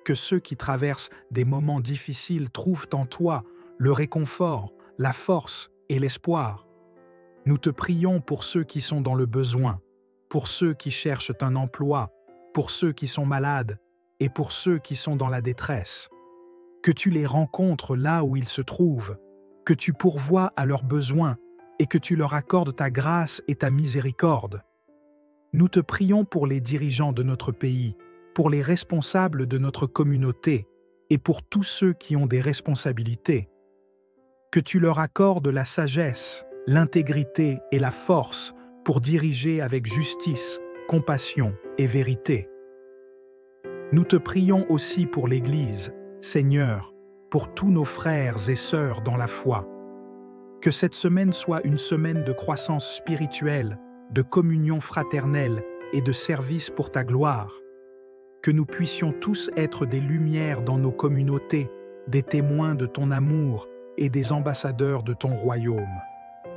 que ceux qui traversent des moments difficiles trouvent en toi le réconfort, la force et l'espoir. Nous te prions pour ceux qui sont dans le besoin, pour ceux qui cherchent un emploi, pour ceux qui sont malades et pour ceux qui sont dans la détresse. Que tu les rencontres là où ils se trouvent, que tu pourvoies à leurs besoins et que tu leur accordes ta grâce et ta miséricorde. Nous te prions pour les dirigeants de notre pays, pour les responsables de notre communauté et pour tous ceux qui ont des responsabilités. Que tu leur accordes la sagesse, l'intégrité et la force pour diriger avec justice, compassion et vérité. Nous te prions aussi pour l'Église, Seigneur, pour tous nos frères et sœurs dans la foi. Que cette semaine soit une semaine de croissance spirituelle, de communion fraternelle et de service pour ta gloire. Que nous puissions tous être des lumières dans nos communautés, des témoins de ton amour et des ambassadeurs de ton royaume.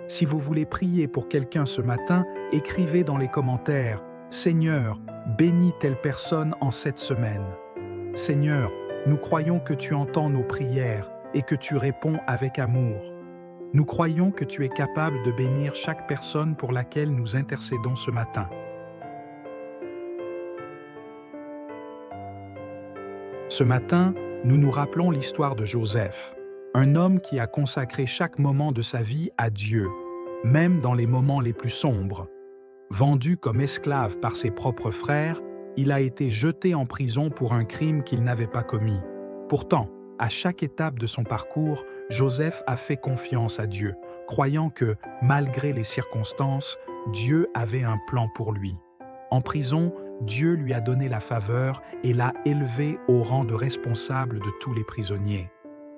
Si vous voulez prier pour quelqu'un ce matin, écrivez dans les commentaires « Seigneur, bénis telle personne en cette semaine ». Seigneur, nous croyons que tu entends nos prières et que tu réponds avec amour. Nous croyons que tu es capable de bénir chaque personne pour laquelle nous intercédons ce matin. Ce matin, nous nous rappelons l'histoire de Joseph, un homme qui a consacré chaque moment de sa vie à Dieu, même dans les moments les plus sombres. Vendu comme esclave par ses propres frères, il a été jeté en prison pour un crime qu'il n'avait pas commis. Pourtant, à chaque étape de son parcours, Joseph a fait confiance à Dieu, croyant que, malgré les circonstances, Dieu avait un plan pour lui. En prison, Dieu lui a donné la faveur et l'a élevé au rang de responsable de tous les prisonniers.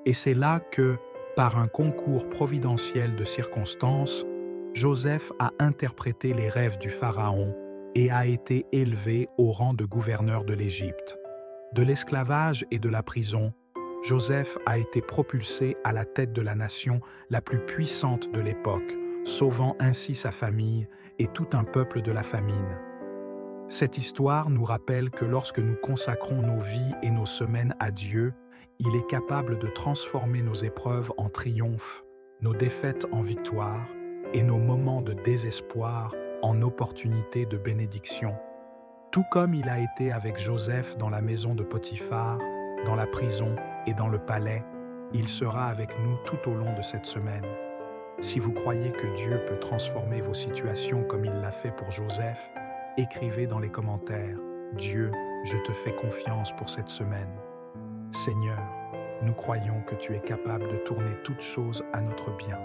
Et c'est là que, par un concours providentiel de circonstances, Joseph a interprété les rêves du Pharaon et a été élevé au rang de gouverneur de l'Égypte. De l'esclavage et de la prison, Joseph a été propulsé à la tête de la nation la plus puissante de l'époque, sauvant ainsi sa famille et tout un peuple de la famine. Cette histoire nous rappelle que lorsque nous consacrons nos vies et nos semaines à Dieu, il est capable de transformer nos épreuves en triomphe, nos défaites en victoire et nos moments de désespoir en opportunités de bénédiction. Tout comme il a été avec Joseph dans la maison de Potiphar, dans la prison et dans le palais, il sera avec nous tout au long de cette semaine. Si vous croyez que Dieu peut transformer vos situations comme il l'a fait pour Joseph, écrivez dans les commentaires « Dieu, je te fais confiance pour cette semaine ». Seigneur, nous croyons que tu es capable de tourner toutes choses à notre bien,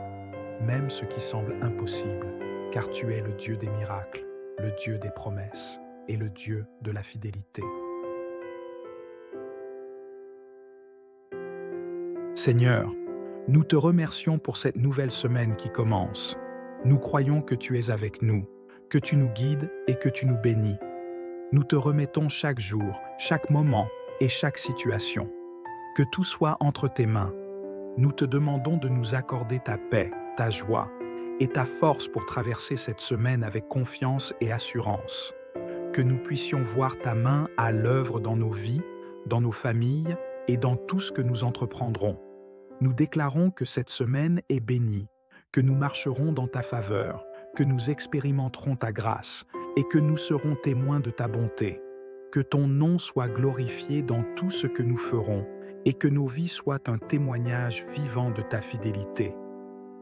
même ce qui semble impossible, car tu es le Dieu des miracles, le Dieu des promesses et le Dieu de la fidélité. Seigneur, nous te remercions pour cette nouvelle semaine qui commence. Nous croyons que tu es avec nous, que tu nous guides et que tu nous bénis. Nous te remettons chaque jour, chaque moment et chaque situation. Que tout soit entre tes mains. Nous te demandons de nous accorder ta paix, ta joie et ta force pour traverser cette semaine avec confiance et assurance. Que nous puissions voir ta main à l'œuvre dans nos vies, dans nos familles et dans tout ce que nous entreprendrons. Nous déclarons que cette semaine est bénie, que nous marcherons dans ta faveur, que nous expérimenterons ta grâce et que nous serons témoins de ta bonté. Que ton nom soit glorifié dans tout ce que nous ferons et que nos vies soient un témoignage vivant de ta fidélité.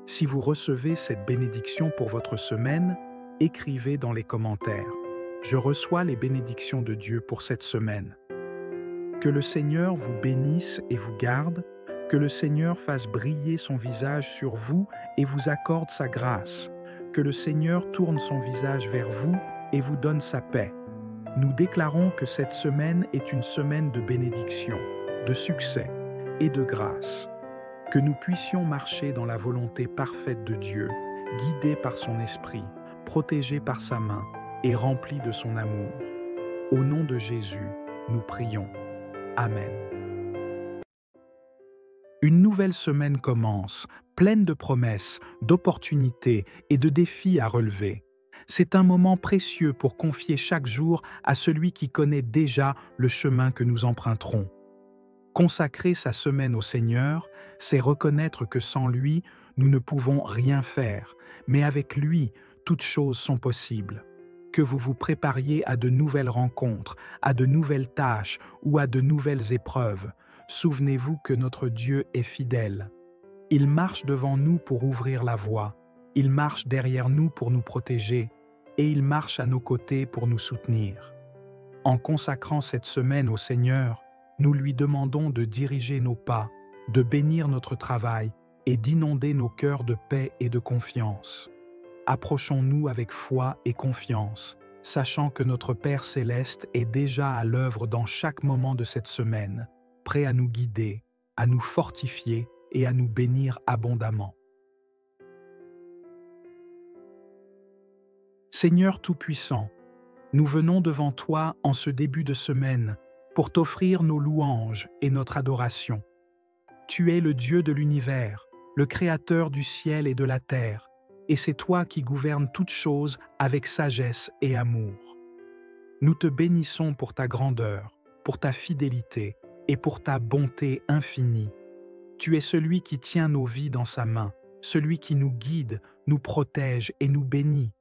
Si vous recevez cette bénédiction pour votre semaine, écrivez dans les commentaires « Je reçois les bénédictions de Dieu pour cette semaine ». Que le Seigneur vous bénisse et vous garde, que le Seigneur fasse briller son visage sur vous et vous accorde sa grâce, que le Seigneur tourne son visage vers vous et vous donne sa paix. Nous déclarons que cette semaine est une semaine de bénédiction, de succès et de grâce. Que nous puissions marcher dans la volonté parfaite de Dieu, guidés par son esprit, protégés par sa main et remplis de son amour. Au nom de Jésus, nous prions. Amen. Une nouvelle semaine commence, pleine de promesses, d'opportunités et de défis à relever. C'est un moment précieux pour confier chaque jour à celui qui connaît déjà le chemin que nous emprunterons. Consacrer sa semaine au Seigneur, c'est reconnaître que sans lui, nous ne pouvons rien faire, mais avec lui, toutes choses sont possibles. Que vous vous prépariez à de nouvelles rencontres, à de nouvelles tâches ou à de nouvelles épreuves, souvenez-vous que notre Dieu est fidèle. Il marche devant nous pour ouvrir la voie, il marche derrière nous pour nous protéger, et il marche à nos côtés pour nous soutenir. En consacrant cette semaine au Seigneur, nous lui demandons de diriger nos pas, de bénir notre travail et d'inonder nos cœurs de paix et de confiance. Approchons-nous avec foi et confiance, sachant que notre Père céleste est déjà à l'œuvre dans chaque moment de cette semaine, prêt à nous guider, à nous fortifier et à nous bénir abondamment. Seigneur Tout-Puissant, nous venons devant toi en ce début de semaine pour t'offrir nos louanges et notre adoration. Tu es le Dieu de l'univers, le Créateur du ciel et de la terre, et c'est toi qui gouvernes toutes choses avec sagesse et amour. Nous te bénissons pour ta grandeur, pour ta fidélité et pour ta bonté infinie. Tu es celui qui tient nos vies dans sa main, celui qui nous guide, nous protège et nous bénit.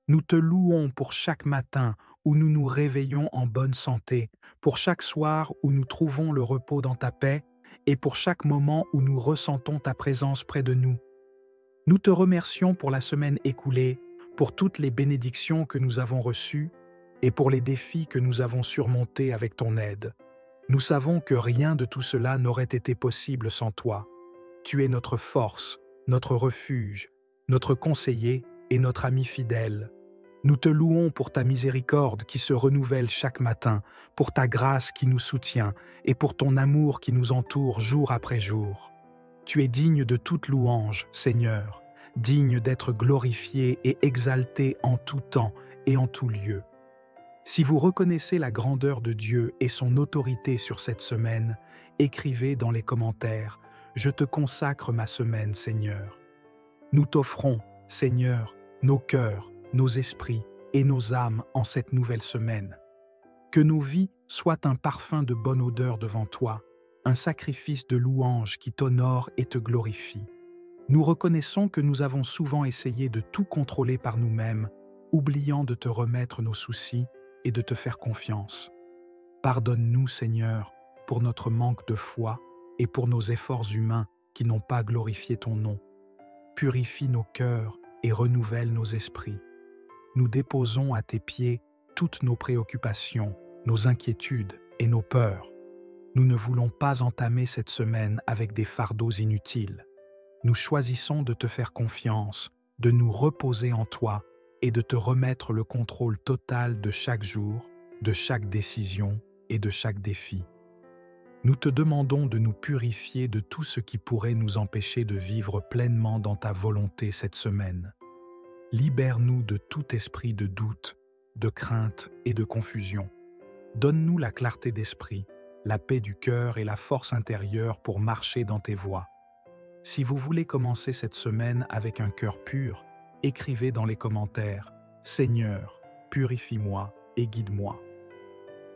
Nous te louons pour chaque matin où nous nous réveillons en bonne santé, pour chaque soir où nous trouvons le repos dans ta paix, et pour chaque moment où nous ressentons ta présence près de nous. Nous te remercions pour la semaine écoulée, pour toutes les bénédictions que nous avons reçues, et pour les défis que nous avons surmontés avec ton aide. Nous savons que rien de tout cela n'aurait été possible sans toi. Tu es notre force, notre refuge, notre conseiller et notre ami fidèle. Nous te louons pour ta miséricorde qui se renouvelle chaque matin, pour ta grâce qui nous soutient et pour ton amour qui nous entoure jour après jour. Tu es digne de toute louange, Seigneur, digne d'être glorifié et exalté en tout temps et en tout lieu. Si vous reconnaissez la grandeur de Dieu et son autorité sur cette semaine, écrivez dans les commentaires « Je te consacre ma semaine, Seigneur ». Nous t'offrons, Seigneur, nos cœurs, nos esprits et nos âmes en cette nouvelle semaine. Que nos vies soient un parfum de bonne odeur devant toi, un sacrifice de louange qui t'honore et te glorifie. Nous reconnaissons que nous avons souvent essayé de tout contrôler par nous-mêmes, oubliant de te remettre nos soucis et de te faire confiance. Pardonne-nous, Seigneur, pour notre manque de foi et pour nos efforts humains qui n'ont pas glorifié ton nom. Purifie nos cœurs et renouvelle nos esprits. Nous déposons à tes pieds toutes nos préoccupations, nos inquiétudes et nos peurs. Nous ne voulons pas entamer cette semaine avec des fardeaux inutiles. Nous choisissons de te faire confiance, de nous reposer en toi et de te remettre le contrôle total de chaque jour, de chaque décision et de chaque défi. Nous te demandons de nous purifier de tout ce qui pourrait nous empêcher de vivre pleinement dans ta volonté cette semaine. Libère-nous de tout esprit de doute, de crainte et de confusion. Donne-nous la clarté d'esprit, la paix du cœur et la force intérieure pour marcher dans tes voies. Si vous voulez commencer cette semaine avec un cœur pur, écrivez dans les commentaires « Seigneur, purifie-moi et guide-moi ».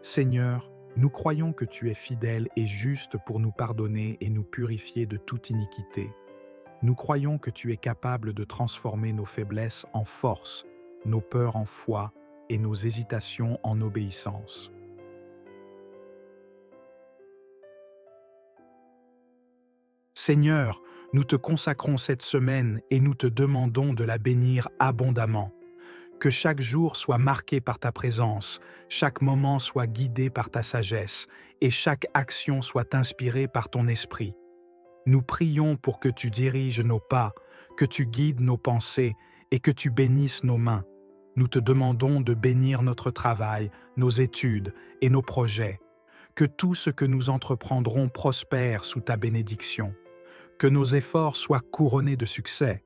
Seigneur, nous croyons que tu es fidèle et juste pour nous pardonner et nous purifier de toute iniquité. Nous croyons que tu es capable de transformer nos faiblesses en force, nos peurs en foi et nos hésitations en obéissance. Seigneur, nous te consacrons cette semaine et nous te demandons de la bénir abondamment. Que chaque jour soit marqué par ta présence, chaque moment soit guidé par ta sagesse et chaque action soit inspirée par ton esprit. Nous prions pour que tu diriges nos pas, que tu guides nos pensées et que tu bénisses nos mains. Nous te demandons de bénir notre travail, nos études et nos projets. Que tout ce que nous entreprendrons prospère sous ta bénédiction. Que nos efforts soient couronnés de succès.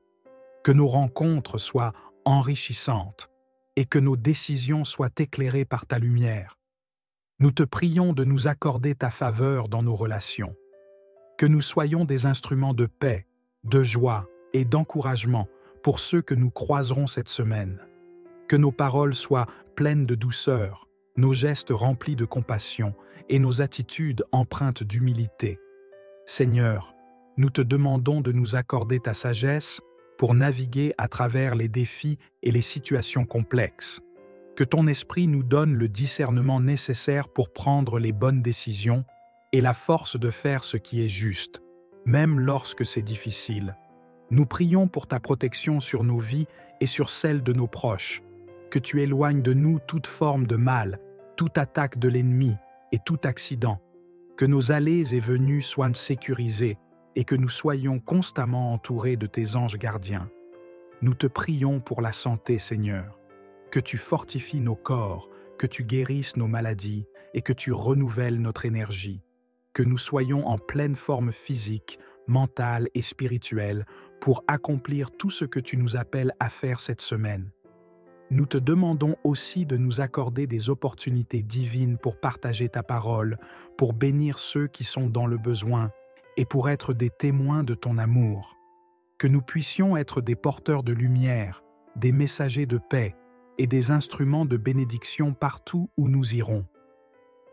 Que nos rencontres soient enrichissantes, et que nos décisions soient éclairées par ta lumière. Nous te prions de nous accorder ta faveur dans nos relations. Que nous soyons des instruments de paix, de joie et d'encouragement pour ceux que nous croiserons cette semaine. Que nos paroles soient pleines de douceur, nos gestes remplis de compassion et nos attitudes empreintes d'humilité. Seigneur, nous te demandons de nous accorder ta sagesse pour naviguer à travers les défis et les situations complexes. Que ton esprit nous donne le discernement nécessaire pour prendre les bonnes décisions et la force de faire ce qui est juste, même lorsque c'est difficile. Nous prions pour ta protection sur nos vies et sur celles de nos proches. Que tu éloignes de nous toute forme de mal, toute attaque de l'ennemi et tout accident. Que nos allées et venues soient sécurisées et que nous soyons constamment entourés de tes anges gardiens. Nous te prions pour la santé, Seigneur. Que tu fortifies nos corps, que tu guérisses nos maladies et que tu renouvelles notre énergie. Que nous soyons en pleine forme physique, mentale et spirituelle pour accomplir tout ce que tu nous appelles à faire cette semaine. Nous te demandons aussi de nous accorder des opportunités divines pour partager ta parole, pour bénir ceux qui sont dans le besoin et pour être des témoins de ton amour. Que nous puissions être des porteurs de lumière, des messagers de paix et des instruments de bénédiction partout où nous irons.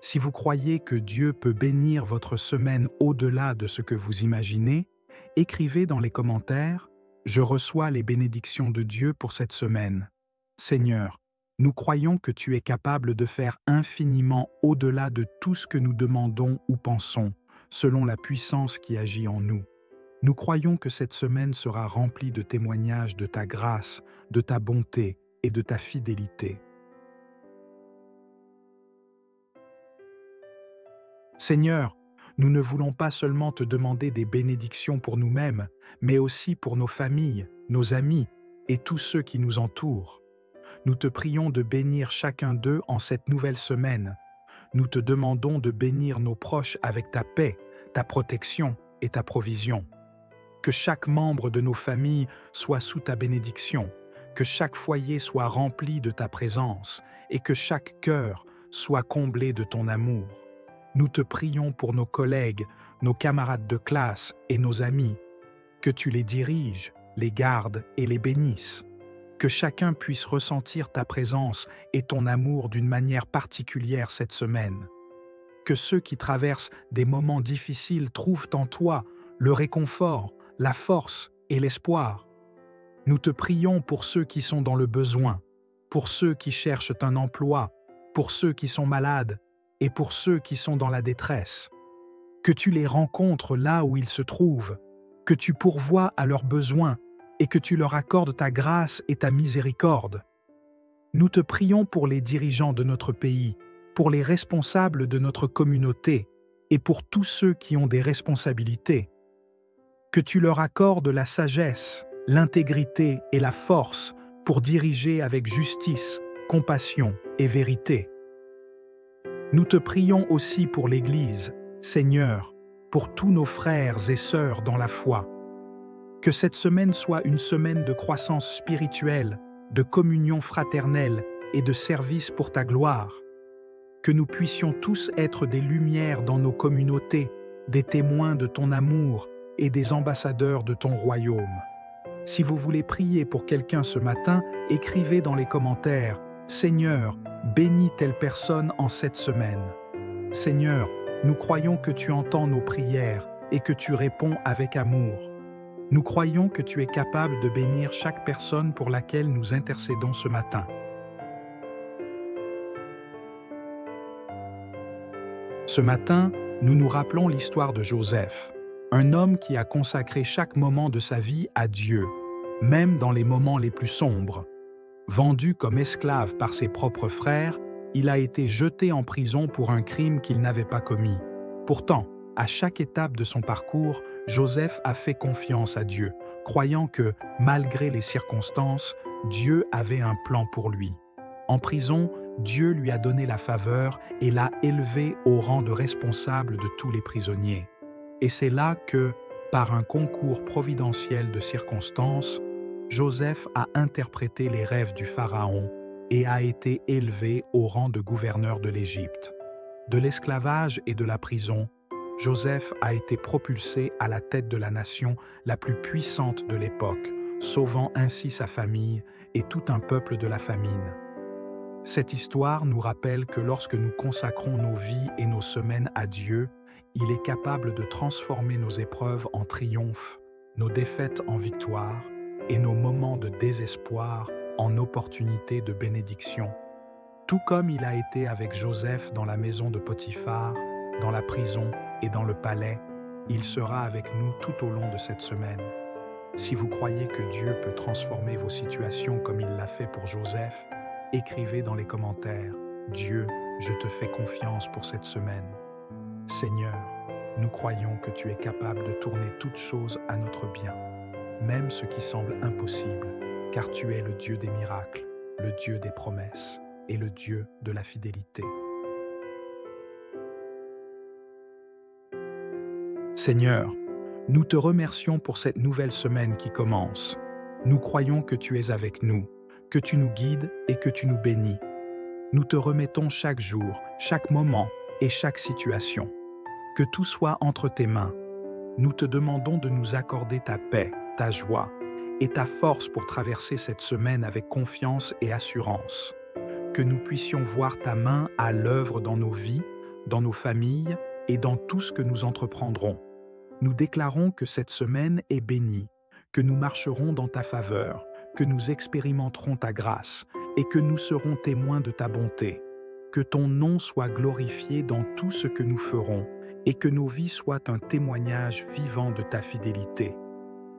Si vous croyez que Dieu peut bénir votre semaine au-delà de ce que vous imaginez, écrivez dans les commentaires « Je reçois les bénédictions de Dieu pour cette semaine ». Seigneur, nous croyons que tu es capable de faire infiniment au-delà de tout ce que nous demandons ou pensons, selon la puissance qui agit en nous. Nous croyons que cette semaine sera remplie de témoignages de ta grâce, de ta bonté et de ta fidélité. Seigneur, nous ne voulons pas seulement te demander des bénédictions pour nous-mêmes, mais aussi pour nos familles, nos amis et tous ceux qui nous entourent. Nous te prions de bénir chacun d'eux en cette nouvelle semaine. Nous te demandons de bénir nos proches avec ta paix, ta protection et ta provision. Que chaque membre de nos familles soit sous ta bénédiction, que chaque foyer soit rempli de ta présence et que chaque cœur soit comblé de ton amour. Nous te prions pour nos collègues, nos camarades de classe et nos amis, que tu les diriges, les gardes et les bénisses. Que chacun puisse ressentir ta présence et ton amour d'une manière particulière cette semaine. Que ceux qui traversent des moments difficiles trouvent en toi le réconfort, la force et l'espoir. Nous te prions pour ceux qui sont dans le besoin, pour ceux qui cherchent un emploi, pour ceux qui sont malades et pour ceux qui sont dans la détresse. Que tu les rencontres là où ils se trouvent, que tu pourvoies à leurs besoins et que tu leur accordes ta grâce et ta miséricorde. Nous te prions pour les dirigeants de notre pays, pour les responsables de notre communauté et pour tous ceux qui ont des responsabilités. Que tu leur accordes la sagesse, l'intégrité et la force pour diriger avec justice, compassion et vérité. Nous te prions aussi pour l'Église, Seigneur, pour tous nos frères et sœurs dans la foi. Que cette semaine soit une semaine de croissance spirituelle, de communion fraternelle et de service pour ta gloire. Que nous puissions tous être des lumières dans nos communautés, des témoins de ton amour et des ambassadeurs de ton royaume. Si vous voulez prier pour quelqu'un ce matin, écrivez dans les commentaires « Seigneur, bénis telle personne en cette semaine ». Seigneur, nous croyons que tu entends nos prières et que tu réponds avec amour. Nous croyons que tu es capable de bénir chaque personne pour laquelle nous intercédons ce matin. Ce matin, nous nous rappelons l'histoire de Joseph, un homme qui a consacré chaque moment de sa vie à Dieu, même dans les moments les plus sombres. Vendu comme esclave par ses propres frères, il a été jeté en prison pour un crime qu'il n'avait pas commis. Pourtant, à chaque étape de son parcours, Joseph a fait confiance à Dieu, croyant que, malgré les circonstances, Dieu avait un plan pour lui. En prison, Dieu lui a donné la faveur et l'a élevé au rang de responsable de tous les prisonniers. Et c'est là que, par un concours providentiel de circonstances, Joseph a interprété les rêves du Pharaon et a été élevé au rang de gouverneur de l'Égypte. De l'esclavage et de la prison, Joseph a été propulsé à la tête de la nation la plus puissante de l'époque, sauvant ainsi sa famille et tout un peuple de la famine. Cette histoire nous rappelle que lorsque nous consacrons nos vies et nos semaines à Dieu, il est capable de transformer nos épreuves en triomphe, nos défaites en victoire et nos moments de désespoir en opportunités de bénédiction. Tout comme il a été avec Joseph dans la maison de Potiphar, dans la prison et dans le palais, il sera avec nous tout au long de cette semaine. Si vous croyez que Dieu peut transformer vos situations comme il l'a fait pour Joseph, écrivez dans les commentaires « Dieu, je te fais confiance pour cette semaine ». Seigneur, nous croyons que tu es capable de tourner toutes choses à notre bien, même ce qui semble impossible, car tu es le Dieu des miracles, le Dieu des promesses et le Dieu de la fidélité. Seigneur, nous te remercions pour cette nouvelle semaine qui commence. Nous croyons que tu es avec nous, que tu nous guides et que tu nous bénis. Nous te remettons chaque jour, chaque moment et chaque situation. Que tout soit entre tes mains. Nous te demandons de nous accorder ta paix, ta joie et ta force pour traverser cette semaine avec confiance et assurance. Que nous puissions voir ta main à l'œuvre dans nos vies, dans nos familles et dans tout ce que nous entreprendrons. Nous déclarons que cette semaine est bénie, que nous marcherons dans ta faveur, que nous expérimenterons ta grâce et que nous serons témoins de ta bonté. Que ton nom soit glorifié dans tout ce que nous ferons et que nos vies soient un témoignage vivant de ta fidélité.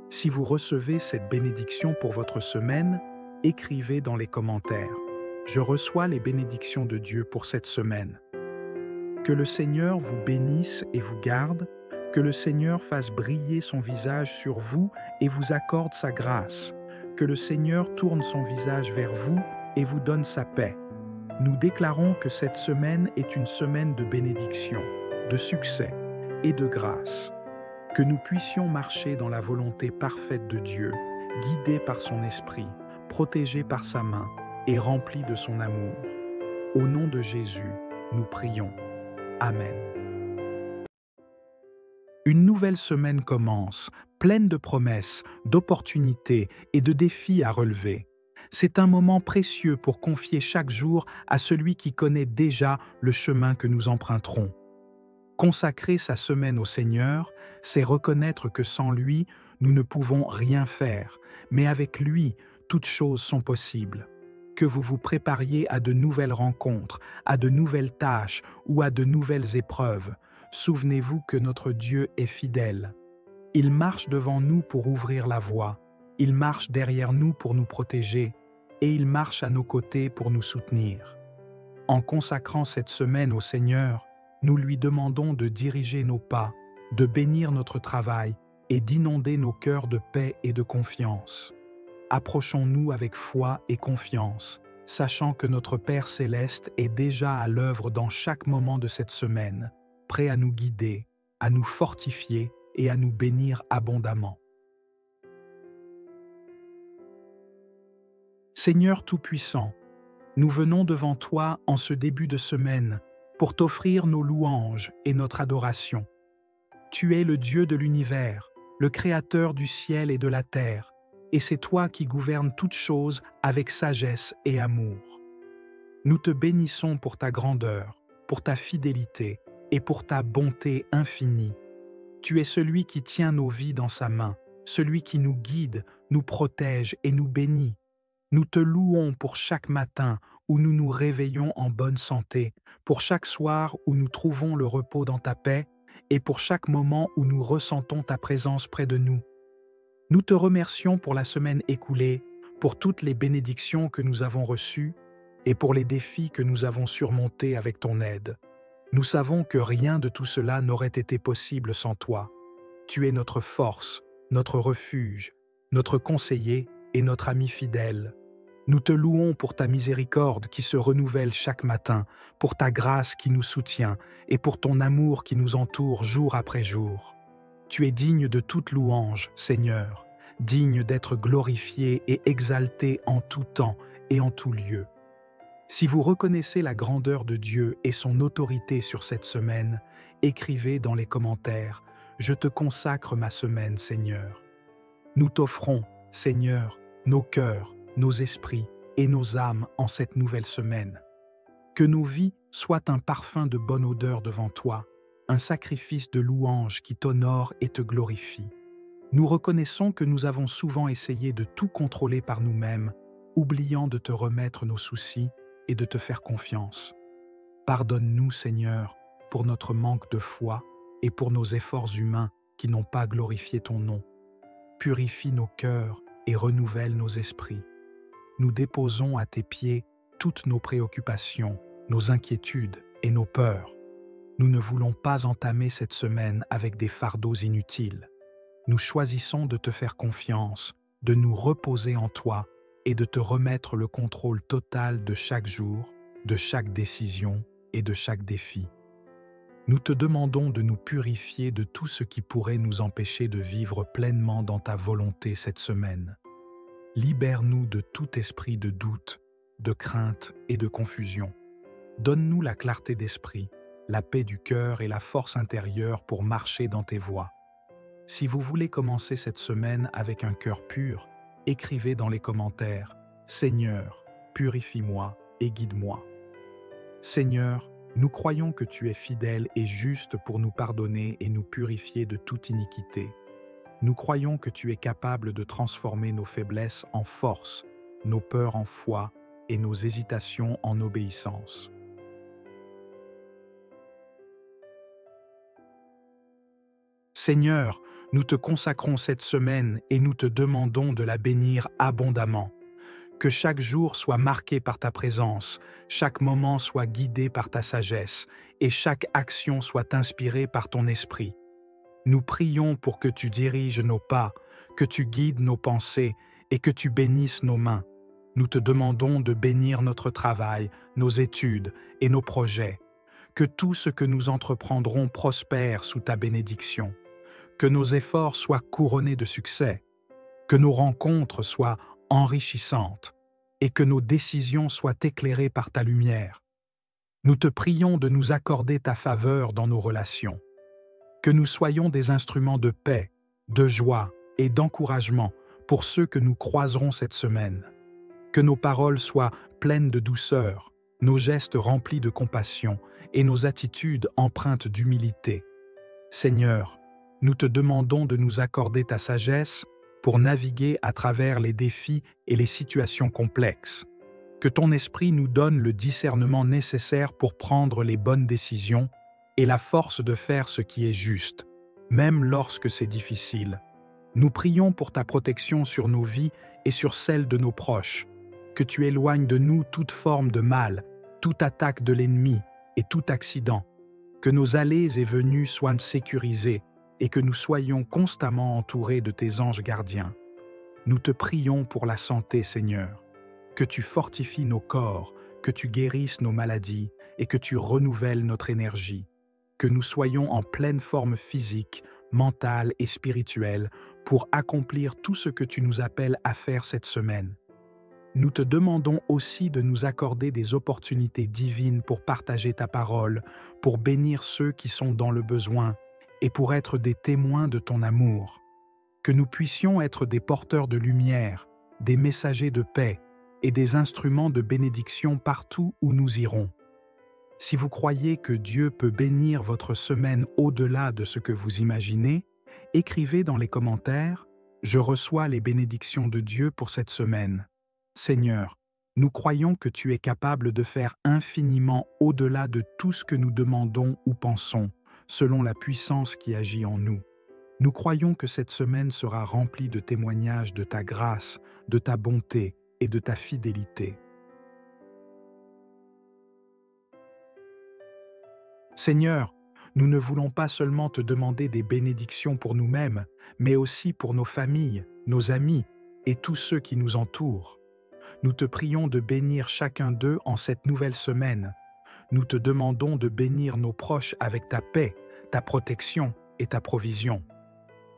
Si vous recevez cette bénédiction pour votre semaine, écrivez dans les commentaires « Je reçois les bénédictions de Dieu pour cette semaine ». Que le Seigneur vous bénisse et vous garde, que le Seigneur fasse briller son visage sur vous et vous accorde sa grâce, que le Seigneur tourne son visage vers vous et vous donne sa paix. Nous déclarons que cette semaine est une semaine de bénédiction, de succès et de grâce. Que nous puissions marcher dans la volonté parfaite de Dieu, guidés par son esprit, protégés par sa main et remplis de son amour. Au nom de Jésus, nous prions. Amen. Une nouvelle semaine commence, pleine de promesses, d'opportunités et de défis à relever. C'est un moment précieux pour confier chaque jour à celui qui connaît déjà le chemin que nous emprunterons. Consacrer sa semaine au Seigneur, c'est reconnaître que sans lui, nous ne pouvons rien faire, mais avec lui, toutes choses sont possibles. Que vous vous prépariez à de nouvelles rencontres, à de nouvelles tâches ou à de nouvelles épreuves, souvenez-vous que notre Dieu est fidèle. Il marche devant nous pour ouvrir la voie, il marche derrière nous pour nous protéger, et il marche à nos côtés pour nous soutenir. En consacrant cette semaine au Seigneur, nous lui demandons de diriger nos pas, de bénir notre travail et d'inonder nos cœurs de paix et de confiance. Approchons-nous avec foi et confiance, sachant que notre Père céleste est déjà à l'œuvre dans chaque moment de cette semaine, prêt à nous guider, à nous fortifier et à nous bénir abondamment. Seigneur Tout-Puissant, nous venons devant toi en ce début de semaine pour t'offrir nos louanges et notre adoration. Tu es le Dieu de l'univers, le Créateur du ciel et de la terre, et c'est toi qui gouvernes toutes choses avec sagesse et amour. Nous te bénissons pour ta grandeur, pour ta fidélité et pour ta bonté infinie. Tu es celui qui tient nos vies dans sa main, celui qui nous guide, nous protège et nous bénit. Nous te louons pour chaque matin où nous nous réveillons en bonne santé, pour chaque soir où nous trouvons le repos dans ta paix et pour chaque moment où nous ressentons ta présence près de nous. Nous te remercions pour la semaine écoulée, pour toutes les bénédictions que nous avons reçues et pour les défis que nous avons surmontés avec ton aide. Nous savons que rien de tout cela n'aurait été possible sans toi. Tu es notre force, notre refuge, notre conseiller et notre ami fidèle. Nous te louons pour ta miséricorde qui se renouvelle chaque matin, pour ta grâce qui nous soutient et pour ton amour qui nous entoure jour après jour. Tu es digne de toute louange, Seigneur, digne d'être glorifié et exalté en tout temps et en tout lieu. Si vous reconnaissez la grandeur de Dieu et son autorité sur cette semaine, écrivez dans les commentaires « Je te consacre ma semaine, Seigneur ». Nous t'offrons, Seigneur, nos cœurs, nos esprits et nos âmes en cette nouvelle semaine. Que nos vies soient un parfum de bonne odeur devant toi, un sacrifice de louange qui t'honore et te glorifie. Nous reconnaissons que nous avons souvent essayé de tout contrôler par nous-mêmes, oubliant de te remettre nos soucis et de te faire confiance. Pardonne-nous, Seigneur, pour notre manque de foi et pour nos efforts humains qui n'ont pas glorifié ton nom. Purifie nos cœurs et renouvelle nos esprits. Nous déposons à tes pieds toutes nos préoccupations, nos inquiétudes et nos peurs. Nous ne voulons pas entamer cette semaine avec des fardeaux inutiles. Nous choisissons de te faire confiance, de nous reposer en toi et de te remettre le contrôle total de chaque jour, de chaque décision et de chaque défi. Nous te demandons de nous purifier de tout ce qui pourrait nous empêcher de vivre pleinement dans ta volonté cette semaine. Libère-nous de tout esprit de doute, de crainte et de confusion. Donne-nous la clarté d'esprit, la paix du cœur et la force intérieure pour marcher dans tes voies. Si vous voulez commencer cette semaine avec un cœur pur, écrivez dans les commentaires « Seigneur, purifie-moi et guide-moi ». Seigneur, nous croyons que tu es fidèle et juste pour nous pardonner et nous purifier de toute iniquité. Nous croyons que tu es capable de transformer nos faiblesses en force, nos peurs en foi et nos hésitations en obéissance. Seigneur, nous te consacrons cette semaine et nous te demandons de la bénir abondamment. Que chaque jour soit marqué par ta présence, chaque moment soit guidé par ta sagesse et chaque action soit inspirée par ton esprit. Nous prions pour que tu diriges nos pas, que tu guides nos pensées et que tu bénisses nos mains. Nous te demandons de bénir notre travail, nos études et nos projets. Que tout ce que nous entreprendrons prospère sous ta bénédiction. Que nos efforts soient couronnés de succès. Que nos rencontres soient enrichissantes et que nos décisions soient éclairées par ta lumière. Nous te prions de nous accorder ta faveur dans nos relations. Que nous soyons des instruments de paix, de joie et d'encouragement pour ceux que nous croiserons cette semaine. Que nos paroles soient pleines de douceur, nos gestes remplis de compassion et nos attitudes empreintes d'humilité. Seigneur, nous te demandons de nous accorder ta sagesse pour naviguer à travers les défis et les situations complexes. Que ton esprit nous donne le discernement nécessaire pour prendre les bonnes décisions et la force de faire ce qui est juste, même lorsque c'est difficile. Nous prions pour ta protection sur nos vies et sur celles de nos proches. Que tu éloignes de nous toute forme de mal, toute attaque de l'ennemi et tout accident. Que nos allées et venues soient sécurisées et que nous soyons constamment entourés de tes anges gardiens. Nous te prions pour la santé, Seigneur. Que tu fortifies nos corps, que tu guérisses nos maladies et que tu renouvelles notre énergie. Que nous soyons en pleine forme physique, mentale et spirituelle pour accomplir tout ce que tu nous appelles à faire cette semaine. Nous te demandons aussi de nous accorder des opportunités divines pour partager ta parole, pour bénir ceux qui sont dans le besoin et pour être des témoins de ton amour. Que nous puissions être des porteurs de lumière, des messagers de paix et des instruments de bénédiction partout où nous irons. Si vous croyez que Dieu peut bénir votre semaine au-delà de ce que vous imaginez, écrivez dans les commentaires « Je reçois les bénédictions de Dieu pour cette semaine ». Seigneur, nous croyons que tu es capable de faire infiniment au-delà de tout ce que nous demandons ou pensons, selon la puissance qui agit en nous. Nous croyons que cette semaine sera remplie de témoignages de ta grâce, de ta bonté et de ta fidélité. Seigneur, nous ne voulons pas seulement te demander des bénédictions pour nous-mêmes, mais aussi pour nos familles, nos amis et tous ceux qui nous entourent. Nous te prions de bénir chacun d'eux en cette nouvelle semaine. Nous te demandons de bénir nos proches avec ta paix, ta protection et ta provision.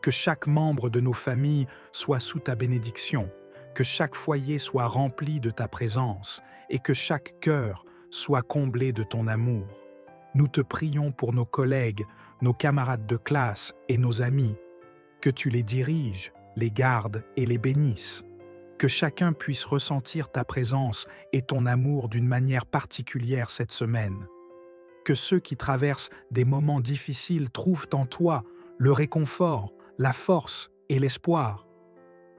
Que chaque membre de nos familles soit sous ta bénédiction, que chaque foyer soit rempli de ta présence et que chaque cœur soit comblé de ton amour. Nous te prions pour nos collègues, nos camarades de classe et nos amis, que tu les diriges, les gardes et les bénisses, que chacun puisse ressentir ta présence et ton amour d'une manière particulière cette semaine. Que ceux qui traversent des moments difficiles trouvent en toi le réconfort, la force et l'espoir.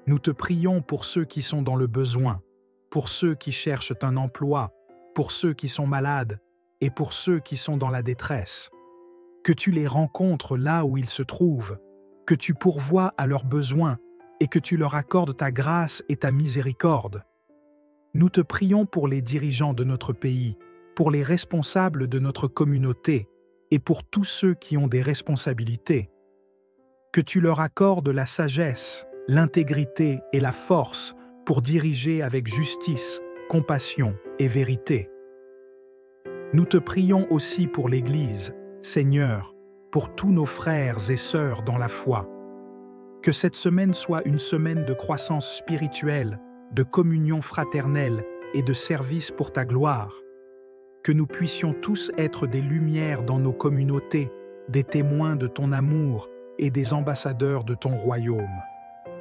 Nous te prions pour ceux qui sont dans le besoin, pour ceux qui cherchent un emploi, pour ceux qui sont malades et pour ceux qui sont dans la détresse. Que tu les rencontres là où ils se trouvent, que tu pourvoies à leurs besoins et que tu leur accordes ta grâce et ta miséricorde. Nous te prions pour les dirigeants de notre pays, pour les responsables de notre communauté et pour tous ceux qui ont des responsabilités. Que tu leur accordes la sagesse, l'intégrité et la force pour diriger avec justice, compassion et vérité. Nous te prions aussi pour l'Église, Seigneur, pour tous nos frères et sœurs dans la foi. Que cette semaine soit une semaine de croissance spirituelle, de communion fraternelle et de service pour ta gloire. Que nous puissions tous être des lumières dans nos communautés, des témoins de ton amour et des ambassadeurs de ton royaume.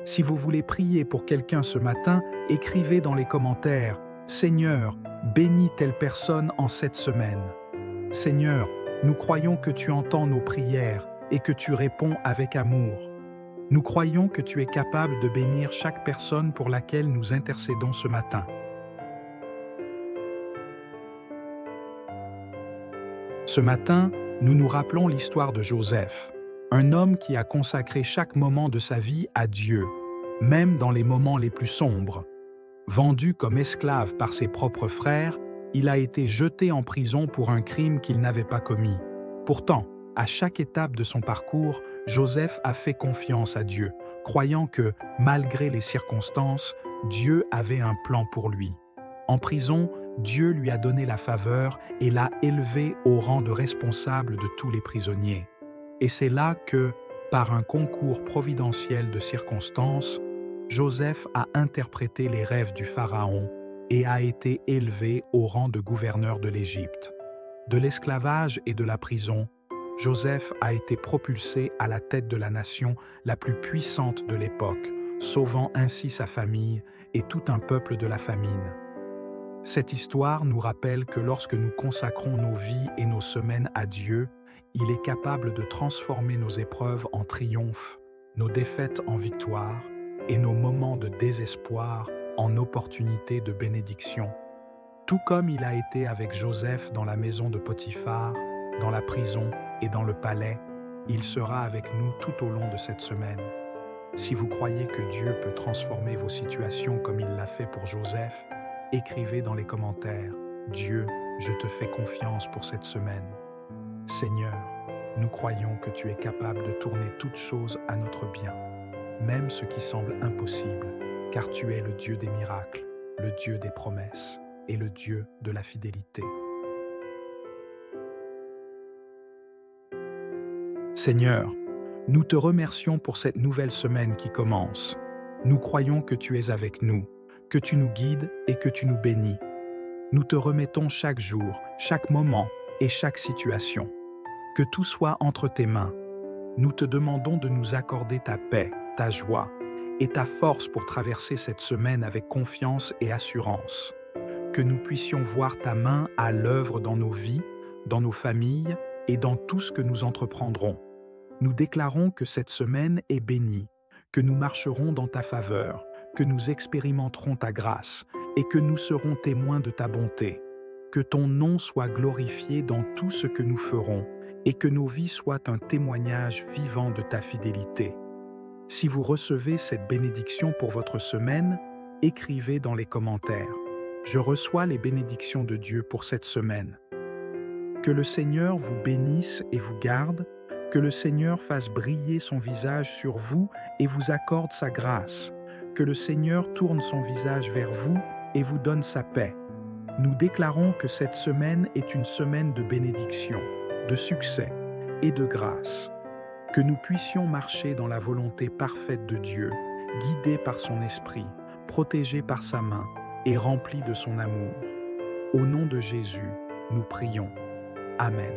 Si vous voulez prier pour quelqu'un ce matin, écrivez dans les commentaires « Seigneur, bénis telle personne en cette semaine ». Seigneur, nous croyons que tu entends nos prières et que tu réponds avec amour. Nous croyons que tu es capable de bénir chaque personne pour laquelle nous intercédons ce matin. Ce matin, nous nous rappelons l'histoire de Joseph, un homme qui a consacré chaque moment de sa vie à Dieu, même dans les moments les plus sombres. Vendu comme esclave par ses propres frères, il a été jeté en prison pour un crime qu'il n'avait pas commis. Pourtant, à chaque étape de son parcours, Joseph a fait confiance à Dieu, croyant que, malgré les circonstances, Dieu avait un plan pour lui. En prison, Dieu lui a donné la faveur et l'a élevé au rang de responsable de tous les prisonniers. Et c'est là que, par un concours providentiel de circonstances, Joseph a interprété les rêves du Pharaon et a été élevé au rang de gouverneur de l'Égypte. De l'esclavage et de la prison, Joseph a été propulsé à la tête de la nation la plus puissante de l'époque, sauvant ainsi sa famille et tout un peuple de la famine. Cette histoire nous rappelle que lorsque nous consacrons nos vies et nos semaines à Dieu, il est capable de transformer nos épreuves en triomphe, nos défaites en victoire et nos moments de désespoir en opportunités de bénédiction. Tout comme il a été avec Joseph dans la maison de Potiphar, dans la prison et dans le palais, il sera avec nous tout au long de cette semaine. Si vous croyez que Dieu peut transformer vos situations comme il l'a fait pour Joseph, écrivez dans les commentaires « Dieu, je te fais confiance pour cette semaine ». Seigneur, nous croyons que tu es capable de tourner toutes choses à notre bien, même ce qui semble impossible, car tu es le Dieu des miracles, le Dieu des promesses et le Dieu de la fidélité. Seigneur, nous te remercions pour cette nouvelle semaine qui commence. Nous croyons que tu es avec nous, que tu nous guides et que tu nous bénis. Nous te remettons chaque jour, chaque moment et chaque situation. Que tout soit entre tes mains. Nous te demandons de nous accorder ta paix, ta joie et ta force pour traverser cette semaine avec confiance et assurance. Que nous puissions voir ta main à l'œuvre dans nos vies, dans nos familles et dans tout ce que nous entreprendrons. Nous déclarons que cette semaine est bénie, que nous marcherons dans ta faveur, que nous expérimenterons ta grâce et que nous serons témoins de ta bonté. Que ton nom soit glorifié dans tout ce que nous ferons et que nos vies soient un témoignage vivant de ta fidélité. Si vous recevez cette bénédiction pour votre semaine, écrivez dans les commentaires « Je reçois les bénédictions de Dieu pour cette semaine ». Que le Seigneur vous bénisse et vous garde, que le Seigneur fasse briller son visage sur vous et vous accorde sa grâce, que le Seigneur tourne son visage vers vous et vous donne sa paix. Nous déclarons que cette semaine est une semaine de bénédiction, de succès et de grâce. que nous puissions marcher dans la volonté parfaite de Dieu, guidés par son esprit, protégés par sa main et remplis de son amour. Au nom de Jésus, nous prions. Amen.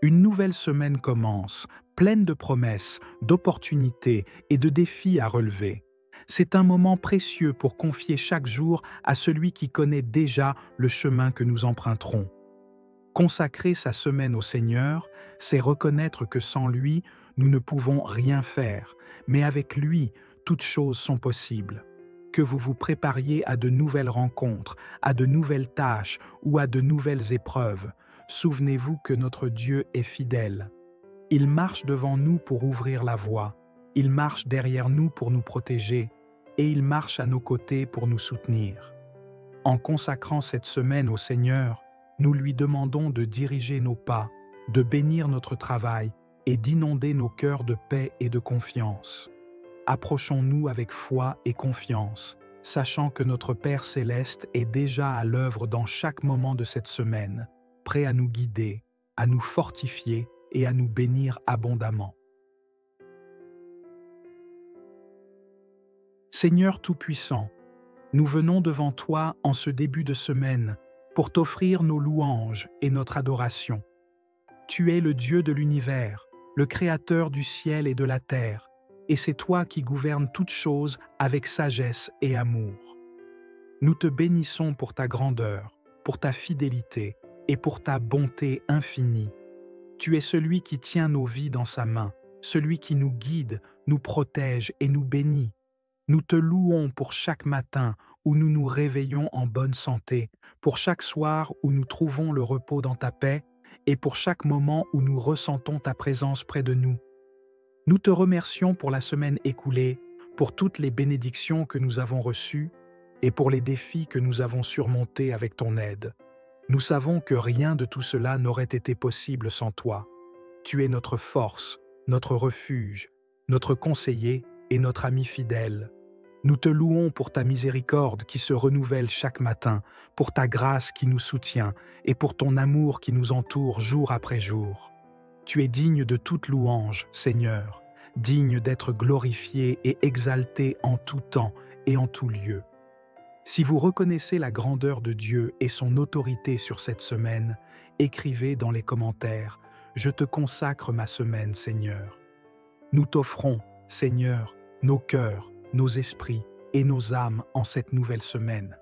Une nouvelle semaine commence, pleine de promesses, d'opportunités et de défis à relever. C'est un moment précieux pour confier chaque jour à celui qui connaît déjà le chemin que nous emprunterons. Consacrer sa semaine au Seigneur, c'est reconnaître que sans lui, nous ne pouvons rien faire, mais avec lui, toutes choses sont possibles. Que vous vous prépariez à de nouvelles rencontres, à de nouvelles tâches ou à de nouvelles épreuves, souvenez-vous que notre Dieu est fidèle. Il marche devant nous pour ouvrir la voie, il marche derrière nous pour nous protéger, et il marche à nos côtés pour nous soutenir. En consacrant cette semaine au Seigneur, nous lui demandons de diriger nos pas, de bénir notre travail et d'inonder nos cœurs de paix et de confiance. Approchons-nous avec foi et confiance, sachant que notre Père céleste est déjà à l'œuvre dans chaque moment de cette semaine, prêt à nous guider, à nous fortifier et à nous bénir abondamment. Seigneur Tout-Puissant, nous venons devant toi en ce début de semaine pour t'offrir nos louanges et notre adoration. Tu es le Dieu de l'univers, le Créateur du ciel et de la terre, et c'est toi qui gouvernes toutes choses avec sagesse et amour. Nous te bénissons pour ta grandeur, pour ta fidélité et pour ta bonté infinie. Tu es celui qui tient nos vies dans sa main, celui qui nous guide, nous protège et nous bénit. Nous te louons pour chaque matin où nous nous réveillons en bonne santé, pour chaque soir où nous trouvons le repos dans ta paix et pour chaque moment où nous ressentons ta présence près de nous. Nous te remercions pour la semaine écoulée, pour toutes les bénédictions que nous avons reçues et pour les défis que nous avons surmontés avec ton aide. Nous savons que rien de tout cela n'aurait été possible sans toi. Tu es notre force, notre refuge, notre conseiller et notre ami fidèle. Nous te louons pour ta miséricorde qui se renouvelle chaque matin, pour ta grâce qui nous soutient et pour ton amour qui nous entoure jour après jour. Tu es digne de toute louange, Seigneur, digne d'être glorifié et exalté en tout temps et en tout lieu. Si vous reconnaissez la grandeur de Dieu et son autorité sur cette semaine, écrivez dans les commentaires « Je te consacre ma semaine, Seigneur ». Nous t'offrons, Seigneur, nos cœurs, nos esprits et nos âmes en cette nouvelle semaine.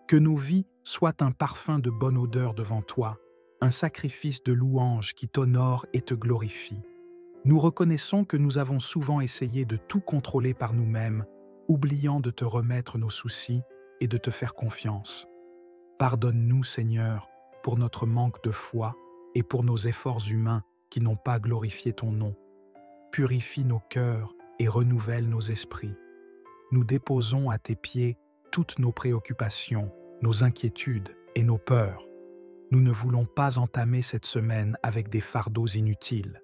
Que nos vies soient un parfum de bonne odeur devant toi, un sacrifice de louange qui t'honore et te glorifie. Nous reconnaissons que nous avons souvent essayé de tout contrôler par nous-mêmes, oubliant de te remettre nos soucis et de te faire confiance. Pardonne-nous, Seigneur, pour notre manque de foi et pour nos efforts humains qui n'ont pas glorifié ton nom. Purifie nos cœurs et renouvelle nos esprits. Nous déposons à tes pieds toutes nos préoccupations, nos inquiétudes et nos peurs. Nous ne voulons pas entamer cette semaine avec des fardeaux inutiles.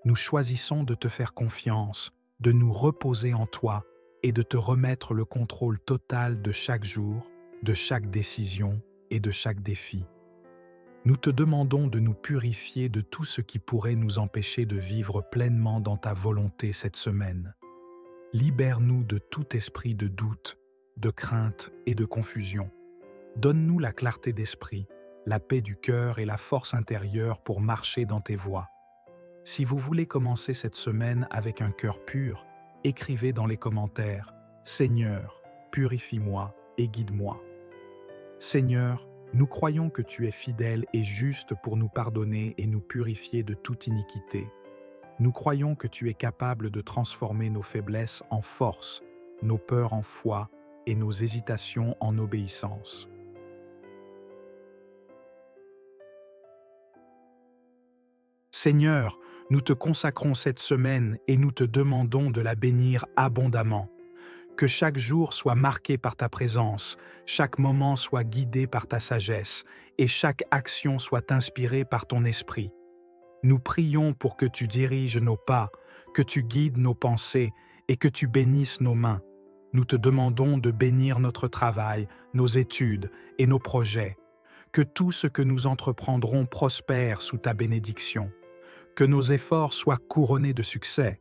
Nous choisissons de te faire confiance, de nous reposer en toi et de te remettre le contrôle total de chaque jour, de chaque décision et de chaque défi. Nous te demandons de nous purifier de tout ce qui pourrait nous empêcher de vivre pleinement dans ta volonté cette semaine. Libère-nous de tout esprit de doute, de crainte et de confusion. Donne-nous la clarté d'esprit, la paix du cœur et la force intérieure pour marcher dans tes voies. Si vous voulez commencer cette semaine avec un cœur pur, écrivez dans les commentaires « Seigneur, purifie-moi et guide-moi ». Seigneur, nous croyons que tu es fidèle et juste pour nous pardonner et nous purifier de toute iniquité. Nous croyons que tu es capable de transformer nos faiblesses en force, nos peurs en foi et nos hésitations en obéissance. Seigneur, nous te consacrons cette semaine et nous te demandons de la bénir abondamment. Que chaque jour soit marqué par ta présence, chaque moment soit guidé par ta sagesse et chaque action soit inspirée par ton esprit. Nous prions pour que tu diriges nos pas, que tu guides nos pensées et que tu bénisses nos mains. Nous te demandons de bénir notre travail, nos études et nos projets. Que tout ce que nous entreprendrons prospère sous ta bénédiction. que nos efforts soient couronnés de succès,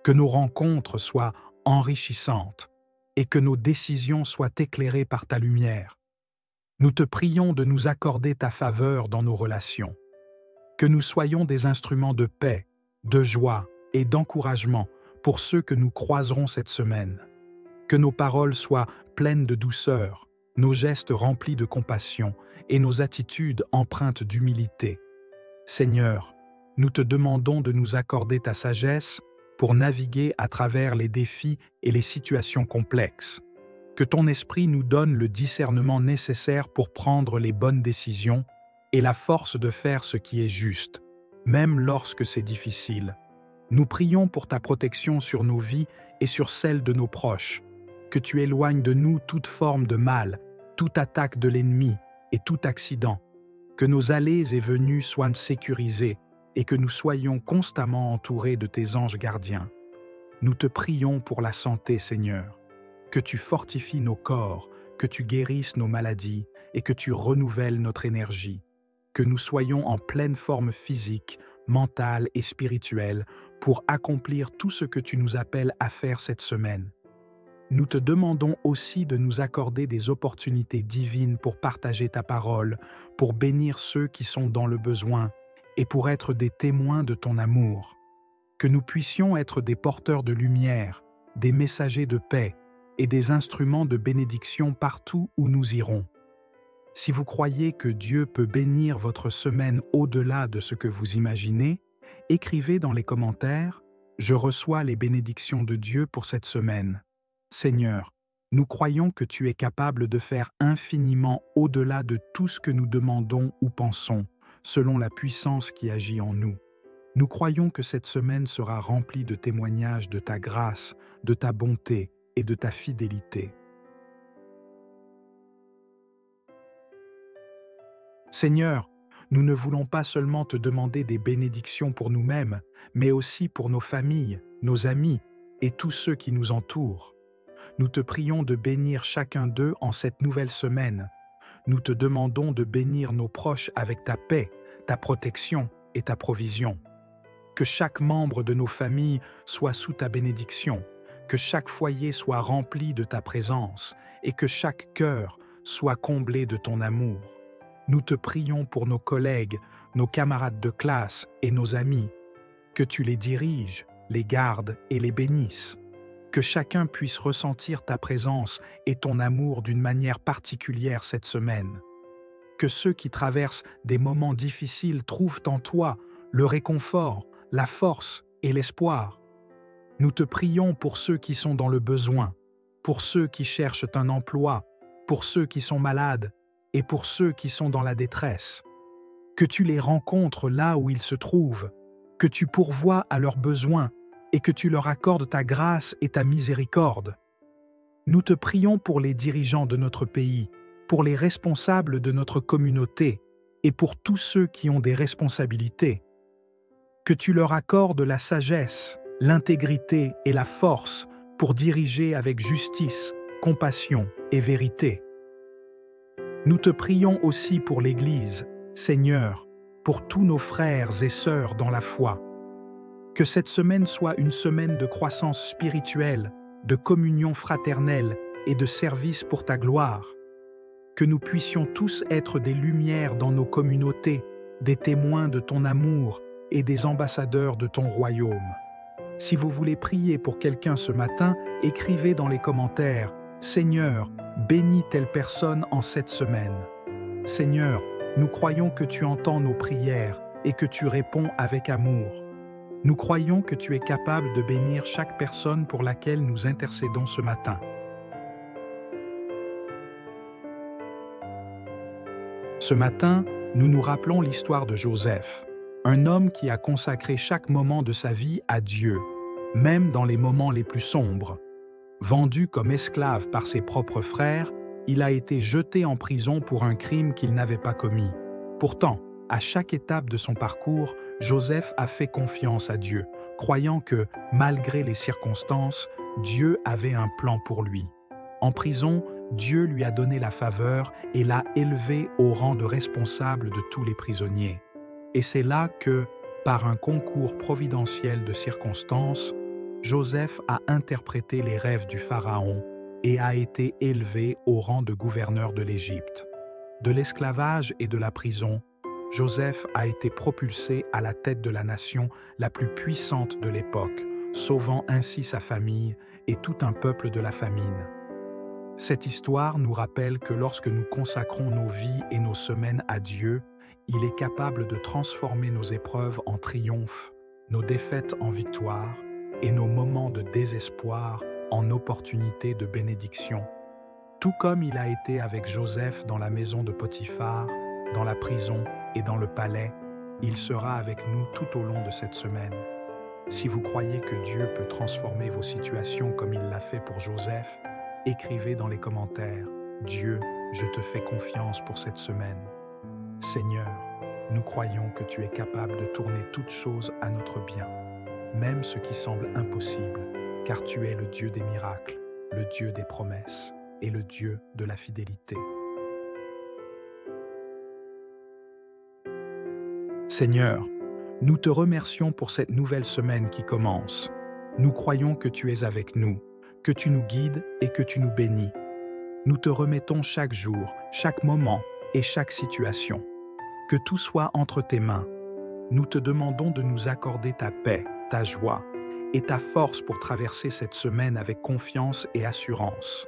que nos rencontres soient enrichissantes et que nos décisions soient éclairées par ta lumière. Nous te prions de nous accorder ta faveur dans nos relations, que nous soyons des instruments de paix, de joie et d'encouragement pour ceux que nous croiserons cette semaine, que nos paroles soient pleines de douceur, nos gestes remplis de compassion et nos attitudes empreintes d'humilité. Seigneur, nous te demandons de nous accorder ta sagesse pour naviguer à travers les défis et les situations complexes. Que ton esprit nous donne le discernement nécessaire pour prendre les bonnes décisions et la force de faire ce qui est juste, même lorsque c'est difficile. Nous prions pour ta protection sur nos vies et sur celles de nos proches, que tu éloignes de nous toute forme de mal, toute attaque de l'ennemi et tout accident, que nos allées et venues soient sécurisées et que nous soyons constamment entourés de tes anges gardiens. Nous te prions pour la santé, Seigneur, que tu fortifies nos corps, que tu guérisses nos maladies et que tu renouvelles notre énergie, que nous soyons en pleine forme physique, mentale et spirituelle pour accomplir tout ce que tu nous appelles à faire cette semaine. Nous te demandons aussi de nous accorder des opportunités divines pour partager ta parole, pour bénir ceux qui sont dans le besoin et pour être des témoins de ton amour. Que nous puissions être des porteurs de lumière, des messagers de paix et des instruments de bénédiction partout où nous irons. Si vous croyez que Dieu peut bénir votre semaine au-delà de ce que vous imaginez, écrivez dans les commentaires « Je reçois les bénédictions de Dieu pour cette semaine ». Seigneur, nous croyons que tu es capable de faire infiniment au-delà de tout ce que nous demandons ou pensons, selon la puissance qui agit en nous. Nous croyons que cette semaine sera remplie de témoignages de ta grâce, de ta bonté et de ta fidélité. Seigneur, nous ne voulons pas seulement te demander des bénédictions pour nous-mêmes, mais aussi pour nos familles, nos amis et tous ceux qui nous entourent. Nous te prions de bénir chacun d'eux en cette nouvelle semaine. Nous te demandons de bénir nos proches avec ta paix, ta protection et ta provision. Que chaque membre de nos familles soit sous ta bénédiction, que chaque foyer soit rempli de ta présence et que chaque cœur soit comblé de ton amour. Nous te prions pour nos collègues, nos camarades de classe et nos amis, que tu les diriges, les gardes et les bénisses. Que chacun puisse ressentir ta présence et ton amour d'une manière particulière cette semaine. Que ceux qui traversent des moments difficiles trouvent en toi le réconfort, la force et l'espoir. Nous te prions pour ceux qui sont dans le besoin, pour ceux qui cherchent un emploi, pour ceux qui sont malades et pour ceux qui sont dans la détresse. Que tu les rencontres là où ils se trouvent, que tu pourvoies à leurs besoins et que tu leur accordes ta grâce et ta miséricorde. Nous te prions pour les dirigeants de notre pays, pour les responsables de notre communauté et pour tous ceux qui ont des responsabilités. Que tu leur accordes la sagesse, l'intégrité et la force pour diriger avec justice, compassion et vérité. Nous te prions aussi pour l'Église, Seigneur, pour tous nos frères et sœurs dans la foi. Que cette semaine soit une semaine de croissance spirituelle, de communion fraternelle et de service pour ta gloire. Que nous puissions tous être des lumières dans nos communautés, des témoins de ton amour et des ambassadeurs de ton royaume. Si vous voulez prier pour quelqu'un ce matin, écrivez dans les commentaires « Seigneur, bénis telle personne en cette semaine ». Seigneur, nous croyons que tu entends nos prières et que tu réponds avec amour. Nous croyons que tu es capable de bénir chaque personne pour laquelle nous intercédons ce matin. Ce matin, nous nous rappelons l'histoire de Joseph, un homme qui a consacré chaque moment de sa vie à Dieu, même dans les moments les plus sombres. Vendu comme esclave par ses propres frères, il a été jeté en prison pour un crime qu'il n'avait pas commis. Pourtant, à chaque étape de son parcours, Joseph a fait confiance à Dieu, croyant que, malgré les circonstances, Dieu avait un plan pour lui. En prison, Dieu lui a donné la faveur et l'a élevé au rang de responsable de tous les prisonniers. Et c'est là que, Par un concours providentiel de circonstances, Joseph a interprété les rêves du Pharaon et a été élevé au rang de gouverneur de l'Égypte. De l'esclavage et de la prison, Joseph a été propulsé à la tête de la nation la plus puissante de l'époque, sauvant ainsi sa famille et tout un peuple de la famine. Cette histoire nous rappelle que lorsque nous consacrons nos vies et nos semaines à Dieu, il est capable de transformer nos épreuves en triomphe, nos défaites en victoire et nos moments de désespoir en opportunités de bénédiction. Tout comme il a été avec Joseph dans la maison de Potiphar, dans la prison et dans le palais, il sera avec nous tout au long de cette semaine. Si vous croyez que Dieu peut transformer vos situations comme il l'a fait pour Joseph, écrivez dans les commentaires « Dieu, je te fais confiance pour cette semaine ». Seigneur, nous croyons que tu es capable de tourner toutes choses à notre bien, même ce qui semble impossible, car tu es le Dieu des miracles, le Dieu des promesses et le Dieu de la fidélité. Seigneur, nous te remercions pour cette nouvelle semaine qui commence. Nous croyons que tu es avec nous, que tu nous guides et que tu nous bénis. Nous te remettons chaque jour, chaque moment et chaque situation. Que tout soit entre tes mains. Nous te demandons de nous accorder ta paix, ta joie et ta force pour traverser cette semaine avec confiance et assurance.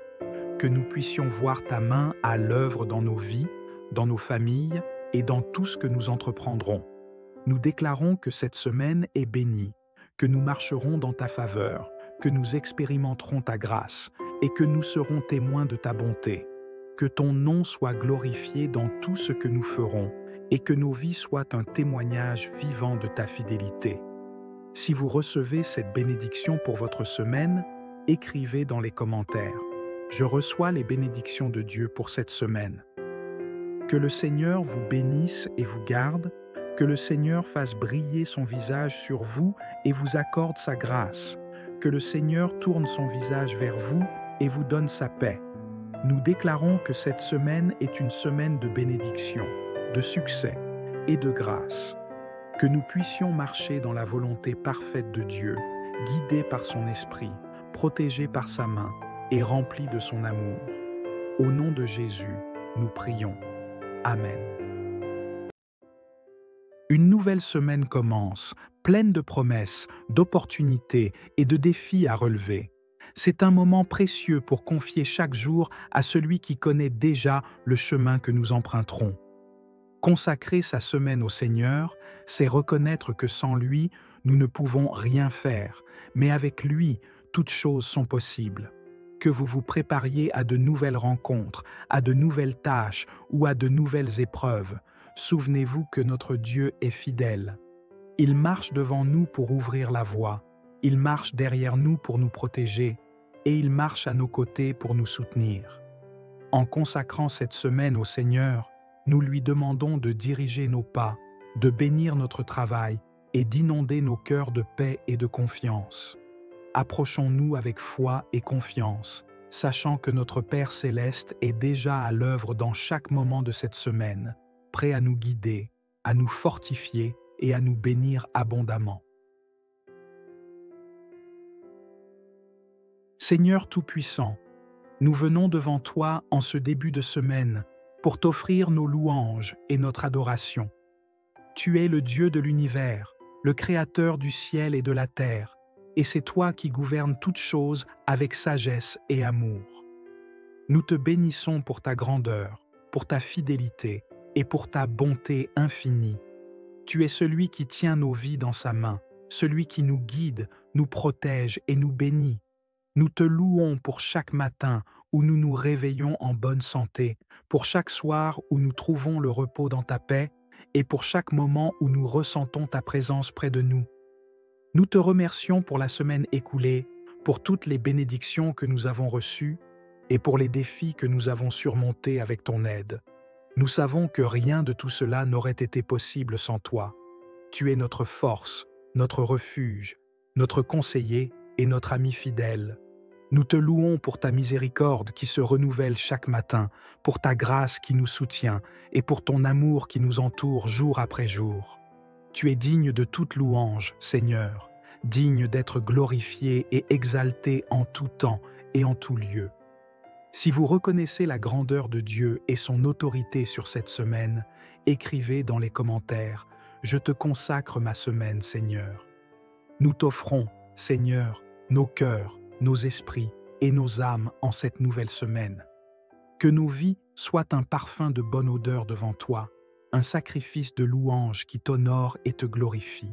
Que nous puissions voir ta main à l'œuvre dans nos vies, dans nos familles et dans tout ce que nous entreprendrons. Nous déclarons que cette semaine est bénie, que nous marcherons dans ta faveur, que nous expérimenterons ta grâce et que nous serons témoins de ta bonté. Que ton nom soit glorifié dans tout ce que nous ferons et que nos vies soient un témoignage vivant de ta fidélité. Si vous recevez cette bénédiction pour votre semaine, écrivez dans les commentaires « Je reçois les bénédictions de Dieu pour cette semaine ». Que le Seigneur vous bénisse et vous garde, que le Seigneur fasse briller son visage sur vous et vous accorde sa grâce, que le Seigneur tourne son visage vers vous et vous donne sa paix. Nous déclarons que cette semaine est une semaine de bénédiction, de succès et de grâce. Que nous puissions marcher dans la volonté parfaite de Dieu, guidés par son esprit, protégés par sa main et remplis de son amour. Au nom de Jésus, nous prions. Amen. Une nouvelle semaine commence, pleine de promesses, d'opportunités et de défis à relever. C'est un moment précieux pour confier chaque jour à celui qui connaît déjà le chemin que nous emprunterons. Consacrer sa semaine au Seigneur, c'est reconnaître que sans lui, nous ne pouvons rien faire, mais avec lui, toutes choses sont possibles. Que vous vous prépariez à de nouvelles rencontres, à de nouvelles tâches ou à de nouvelles épreuves, souvenez-vous que notre Dieu est fidèle. Il marche devant nous pour ouvrir la voie, il marche derrière nous pour nous protéger, et il marche à nos côtés pour nous soutenir. En consacrant cette semaine au Seigneur, nous lui demandons de diriger nos pas, de bénir notre travail et d'inonder nos cœurs de paix et de confiance. Approchons-nous avec foi et confiance, sachant que notre Père céleste est déjà à l'œuvre dans chaque moment de cette semaine, prêt à nous guider, à nous fortifier et à nous bénir abondamment. Seigneur Tout-Puissant, nous venons devant toi en ce début de semaine pour t'offrir nos louanges et notre adoration. Tu es le Dieu de l'univers, le Créateur du ciel et de la terre, et c'est toi qui gouvernes toutes choses avec sagesse et amour. Nous te bénissons pour ta grandeur, pour ta fidélité et pour ta bonté infinie. Tu es celui qui tient nos vies dans sa main, celui qui nous guide, nous protège et nous bénit. Nous te louons pour chaque matin où nous nous réveillons en bonne santé, pour chaque soir où nous trouvons le repos dans ta paix et pour chaque moment où nous ressentons ta présence près de nous. Nous te remercions pour la semaine écoulée, pour toutes les bénédictions que nous avons reçues et pour les défis que nous avons surmontés avec ton aide. Nous savons que rien de tout cela n'aurait été possible sans toi. Tu es notre force, notre refuge, notre conseiller et notre ami fidèle. Nous te louons pour ta miséricorde qui se renouvelle chaque matin, pour ta grâce qui nous soutient et pour ton amour qui nous entoure jour après jour. Tu es digne de toute louange, Seigneur, digne d'être glorifié et exalté en tout temps et en tout lieu. Si vous reconnaissez la grandeur de Dieu et son autorité sur cette semaine, écrivez dans les commentaires « Je te consacre ma semaine, Seigneur ». Nous t'offrons, Seigneur, nos cœurs, nos esprits et nos âmes en cette nouvelle semaine. Que nos vies soient un parfum de bonne odeur devant toi, un sacrifice de louange qui t'honore et te glorifie.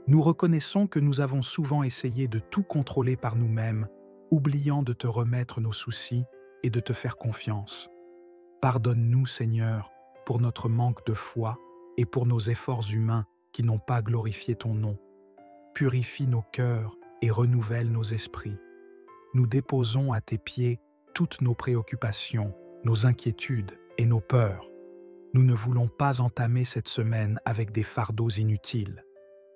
Nous reconnaissons que nous avons souvent essayé de tout contrôler par nous-mêmes, oubliant de te remettre nos soucis et de te faire confiance. Pardonne-nous, Seigneur, pour notre manque de foi et pour nos efforts humains qui n'ont pas glorifié ton nom. Purifie nos cœurs et renouvelle nos esprits. Nous déposons à tes pieds toutes nos préoccupations, nos inquiétudes et nos peurs. Nous ne voulons pas entamer cette semaine avec des fardeaux inutiles.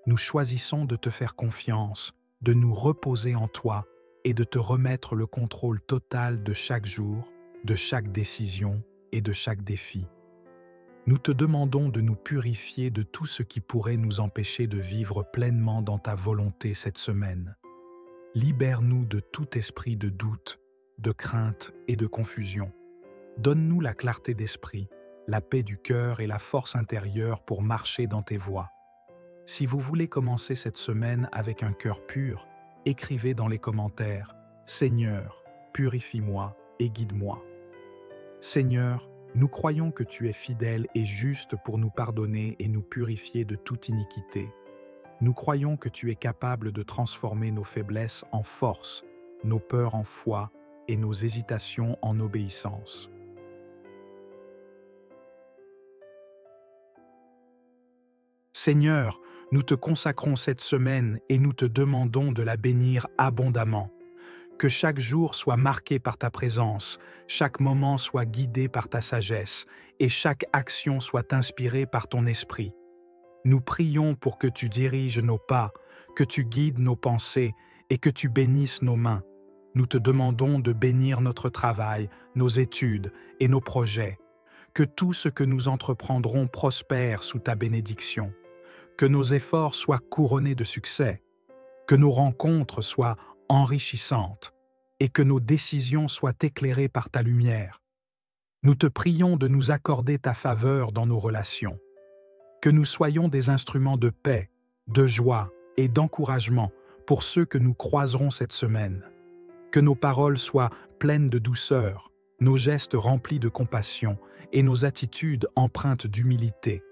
Nous choisissons de te faire confiance, de nous reposer en toi et de te remettre le contrôle total de chaque jour, de chaque décision et de chaque défi. Nous te demandons de nous purifier de tout ce qui pourrait nous empêcher de vivre pleinement dans ta volonté cette semaine. Libère-nous de tout esprit de doute, de crainte et de confusion. Donne-nous la clarté d'esprit, la paix du cœur et la force intérieure pour marcher dans tes voies. Si vous voulez commencer cette semaine avec un cœur pur, écrivez dans les commentaires « Seigneur, purifie-moi et guide-moi ». Seigneur, nous croyons que tu es fidèle et juste pour nous pardonner et nous purifier de toute iniquité. Nous croyons que tu es capable de transformer nos faiblesses en force, nos peurs en foi et nos hésitations en obéissance. Seigneur, nous te consacrons cette semaine et nous te demandons de la bénir abondamment. Que chaque jour soit marqué par ta présence, chaque moment soit guidé par ta sagesse et chaque action soit inspirée par ton esprit. Nous prions pour que tu diriges nos pas, que tu guides nos pensées et que tu bénisses nos mains. Nous te demandons de bénir notre travail, nos études et nos projets. Que tout ce que nous entreprendrons prospère sous ta bénédiction. Que nos efforts soient couronnés de succès. Que nos rencontres soient enrichissantes et que nos décisions soient éclairées par ta lumière. Nous te prions de nous accorder ta faveur dans nos relations. Que nous soyons des instruments de paix, de joie et d'encouragement pour ceux que nous croiserons cette semaine. Que nos paroles soient pleines de douceur, nos gestes remplis de compassion et nos attitudes empreintes d'humilité.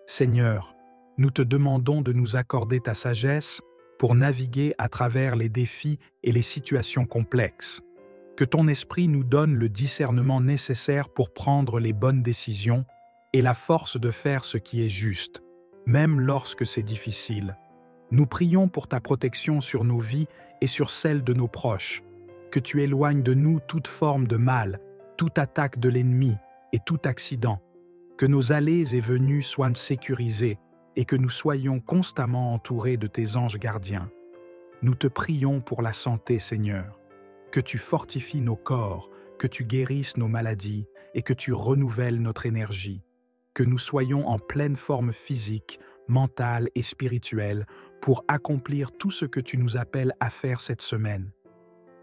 Seigneur, nous te demandons de nous accorder ta sagesse pour naviguer à travers les défis et les situations complexes. Que ton esprit nous donne le discernement nécessaire pour prendre les bonnes décisions et la force de faire ce qui est juste, même lorsque c'est difficile. Nous prions pour ta protection sur nos vies et sur celles de nos proches. Que tu éloignes de nous toute forme de mal, toute attaque de l'ennemi et tout accident. Que nos allées et venues soient sécurisées et que nous soyons constamment entourés de tes anges gardiens. Nous te prions pour la santé, Seigneur. Que tu fortifies nos corps, que tu guérisses nos maladies et que tu renouvelles notre énergie. Que nous soyons en pleine forme physique, mentale et spirituelle pour accomplir tout ce que tu nous appelles à faire cette semaine.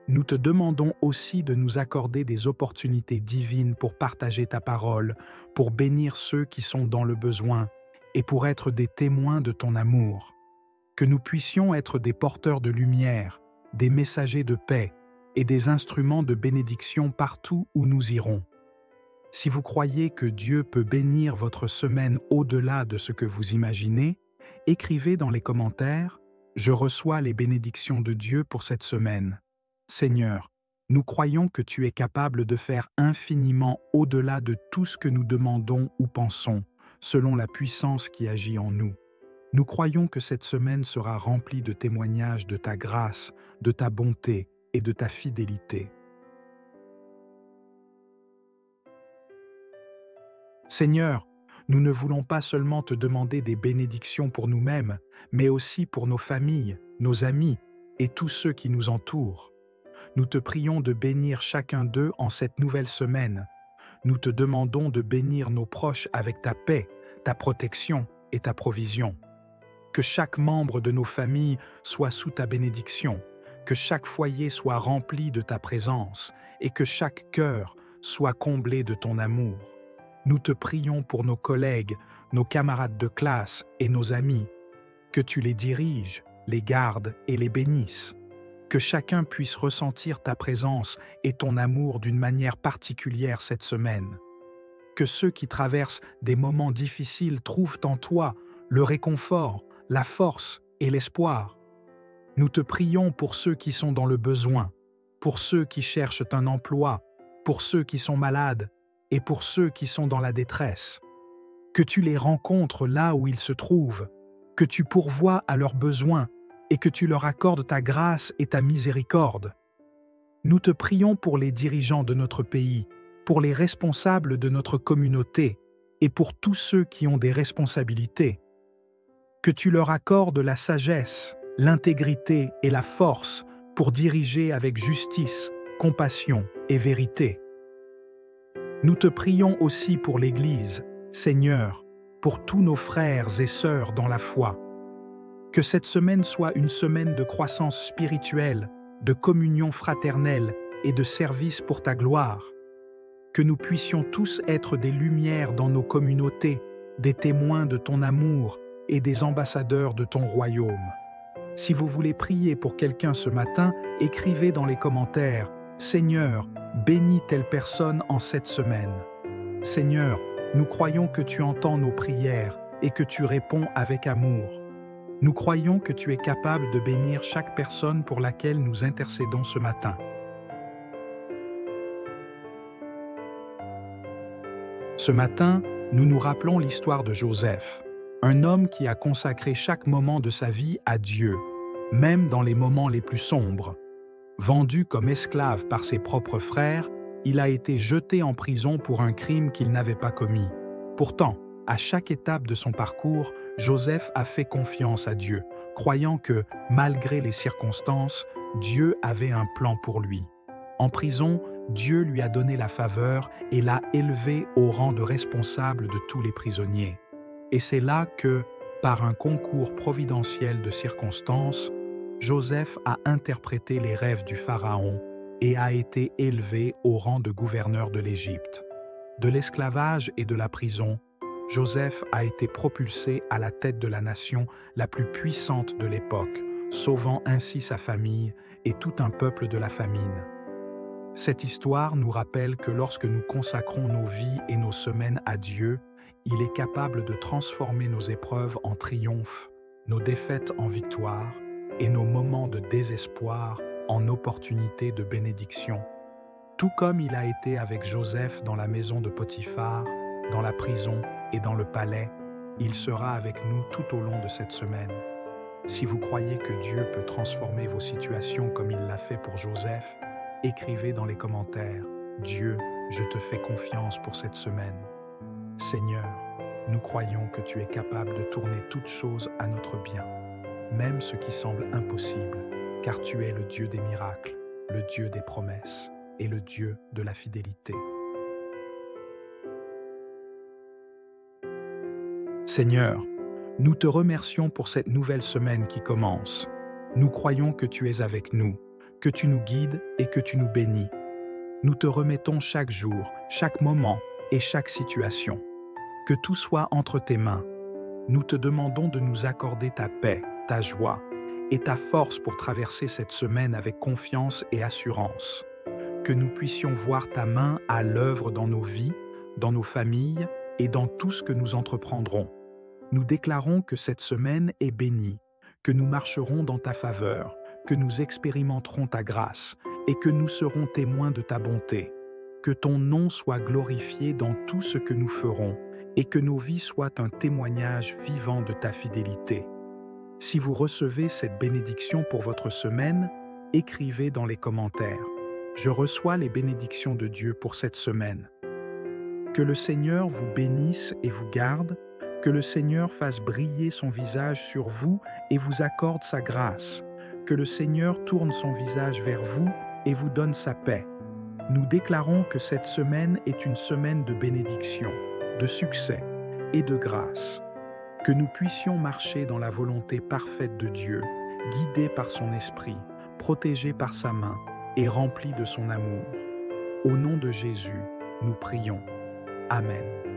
Nous te demandons aussi de nous accorder des opportunités divines pour partager ta parole, pour bénir ceux qui sont dans le besoin et pour être des témoins de ton amour. Que nous puissions être des porteurs de lumière, des messagers de paix et des instruments de bénédiction partout où nous irons. Si vous croyez que Dieu peut bénir votre semaine au-delà de ce que vous imaginez, écrivez dans les commentaires « Je reçois les bénédictions de Dieu pour cette semaine ». Seigneur, nous croyons que tu es capable de faire infiniment au-delà de tout ce que nous demandons ou pensons, selon la puissance qui agit en nous. Nous croyons que cette semaine sera remplie de témoignages de ta grâce, de ta bonté et de ta fidélité. Seigneur, nous ne voulons pas seulement te demander des bénédictions pour nous-mêmes, mais aussi pour nos familles, nos amis et tous ceux qui nous entourent. Nous te prions de bénir chacun d'eux en cette nouvelle semaine. Nous te demandons de bénir nos proches avec ta paix, ta protection et ta provision. Que chaque membre de nos familles soit sous ta bénédiction, que chaque foyer soit rempli de ta présence et que chaque cœur soit comblé de ton amour. Nous te prions pour nos collègues, nos camarades de classe et nos amis, que tu les diriges, les gardes et les bénisses, que chacun puisse ressentir ta présence et ton amour d'une manière particulière cette semaine. Que ceux qui traversent des moments difficiles trouvent en toi le réconfort, la force et l'espoir. Nous te prions pour ceux qui sont dans le besoin, pour ceux qui cherchent un emploi, pour ceux qui sont malades et pour ceux qui sont dans la détresse. Que tu les rencontres là où ils se trouvent, que tu pourvoies à leurs besoins et que tu leur accordes ta grâce et ta miséricorde. Nous te prions pour les dirigeants de notre pays, pour les responsables de notre communauté et pour tous ceux qui ont des responsabilités. Que tu leur accordes la sagesse, l'intégrité et la force pour diriger avec justice, compassion et vérité. Nous te prions aussi pour l'Église, Seigneur, pour tous nos frères et sœurs dans la foi. Que cette semaine soit une semaine de croissance spirituelle, de communion fraternelle et de service pour ta gloire. Que nous puissions tous être des lumières dans nos communautés, des témoins de ton amour et des ambassadeurs de ton royaume. Si vous voulez prier pour quelqu'un ce matin, écrivez dans les commentaires « Seigneur, bénis telle personne en cette semaine ». Seigneur, nous croyons que tu entends nos prières et que tu réponds avec amour. Nous croyons que tu es capable de bénir chaque personne pour laquelle nous intercédons ce matin. Ce matin, nous nous rappelons l'histoire de Joseph, un homme qui a consacré chaque moment de sa vie à Dieu, même dans les moments les plus sombres. Vendu comme esclave par ses propres frères, il a été jeté en prison pour un crime qu'il n'avait pas commis. Pourtant, à chaque étape de son parcours, Joseph a fait confiance à Dieu, croyant que, malgré les circonstances, Dieu avait un plan pour lui. En prison, Dieu lui a donné la faveur et l'a élevé au rang de responsable de tous les prisonniers. Et c'est là que, par un concours providentiel de circonstances, Joseph a interprété les rêves du Pharaon et a été élevé au rang de gouverneur de l'Égypte. De l'esclavage et de la prison, Joseph a été propulsé à la tête de la nation la plus puissante de l'époque, sauvant ainsi sa famille et tout un peuple de la famine. Cette histoire nous rappelle que lorsque nous consacrons nos vies et nos semaines à Dieu, il est capable de transformer nos épreuves en triomphe, nos défaites en victoire et nos moments de désespoir en opportunités de bénédiction. Tout comme il a été avec Joseph dans la maison de Potiphar, dans la prison et dans le palais, il sera avec nous tout au long de cette semaine. Si vous croyez que Dieu peut transformer vos situations comme il l'a fait pour Joseph, écrivez dans les commentaires « Dieu, je te fais confiance pour cette semaine ». Seigneur, nous croyons que tu es capable de tourner toutes choses à notre bien, même ce qui semble impossible, car tu es le Dieu des miracles, le Dieu des promesses et le Dieu de la fidélité. Seigneur, nous te remercions pour cette nouvelle semaine qui commence. Nous croyons que tu es avec nous, que tu nous guides et que tu nous bénis. Nous te remettons chaque jour, chaque moment et chaque situation. Que tout soit entre tes mains. Nous te demandons de nous accorder ta paix, ta joie et ta force pour traverser cette semaine avec confiance et assurance. Que nous puissions voir ta main à l'œuvre dans nos vies, dans nos familles et dans tout ce que nous entreprendrons. Nous déclarons que cette semaine est bénie, que nous marcherons dans ta faveur, que nous expérimenterons ta grâce et que nous serons témoins de ta bonté. Que ton nom soit glorifié dans tout ce que nous ferons et que nos vies soient un témoignage vivant de ta fidélité. Si vous recevez cette bénédiction pour votre semaine, écrivez dans les commentaires « Je reçois les bénédictions de Dieu pour cette semaine ». Que le Seigneur vous bénisse et vous garde, que le Seigneur fasse briller son visage sur vous et vous accorde sa grâce, que le Seigneur tourne son visage vers vous et vous donne sa paix. Nous déclarons que cette semaine est une semaine de bénédiction, de succès et de grâce. que nous puissions marcher dans la volonté parfaite de Dieu, guidés par son esprit, protégés par sa main et remplis de son amour. Au nom de Jésus, nous prions. Amen.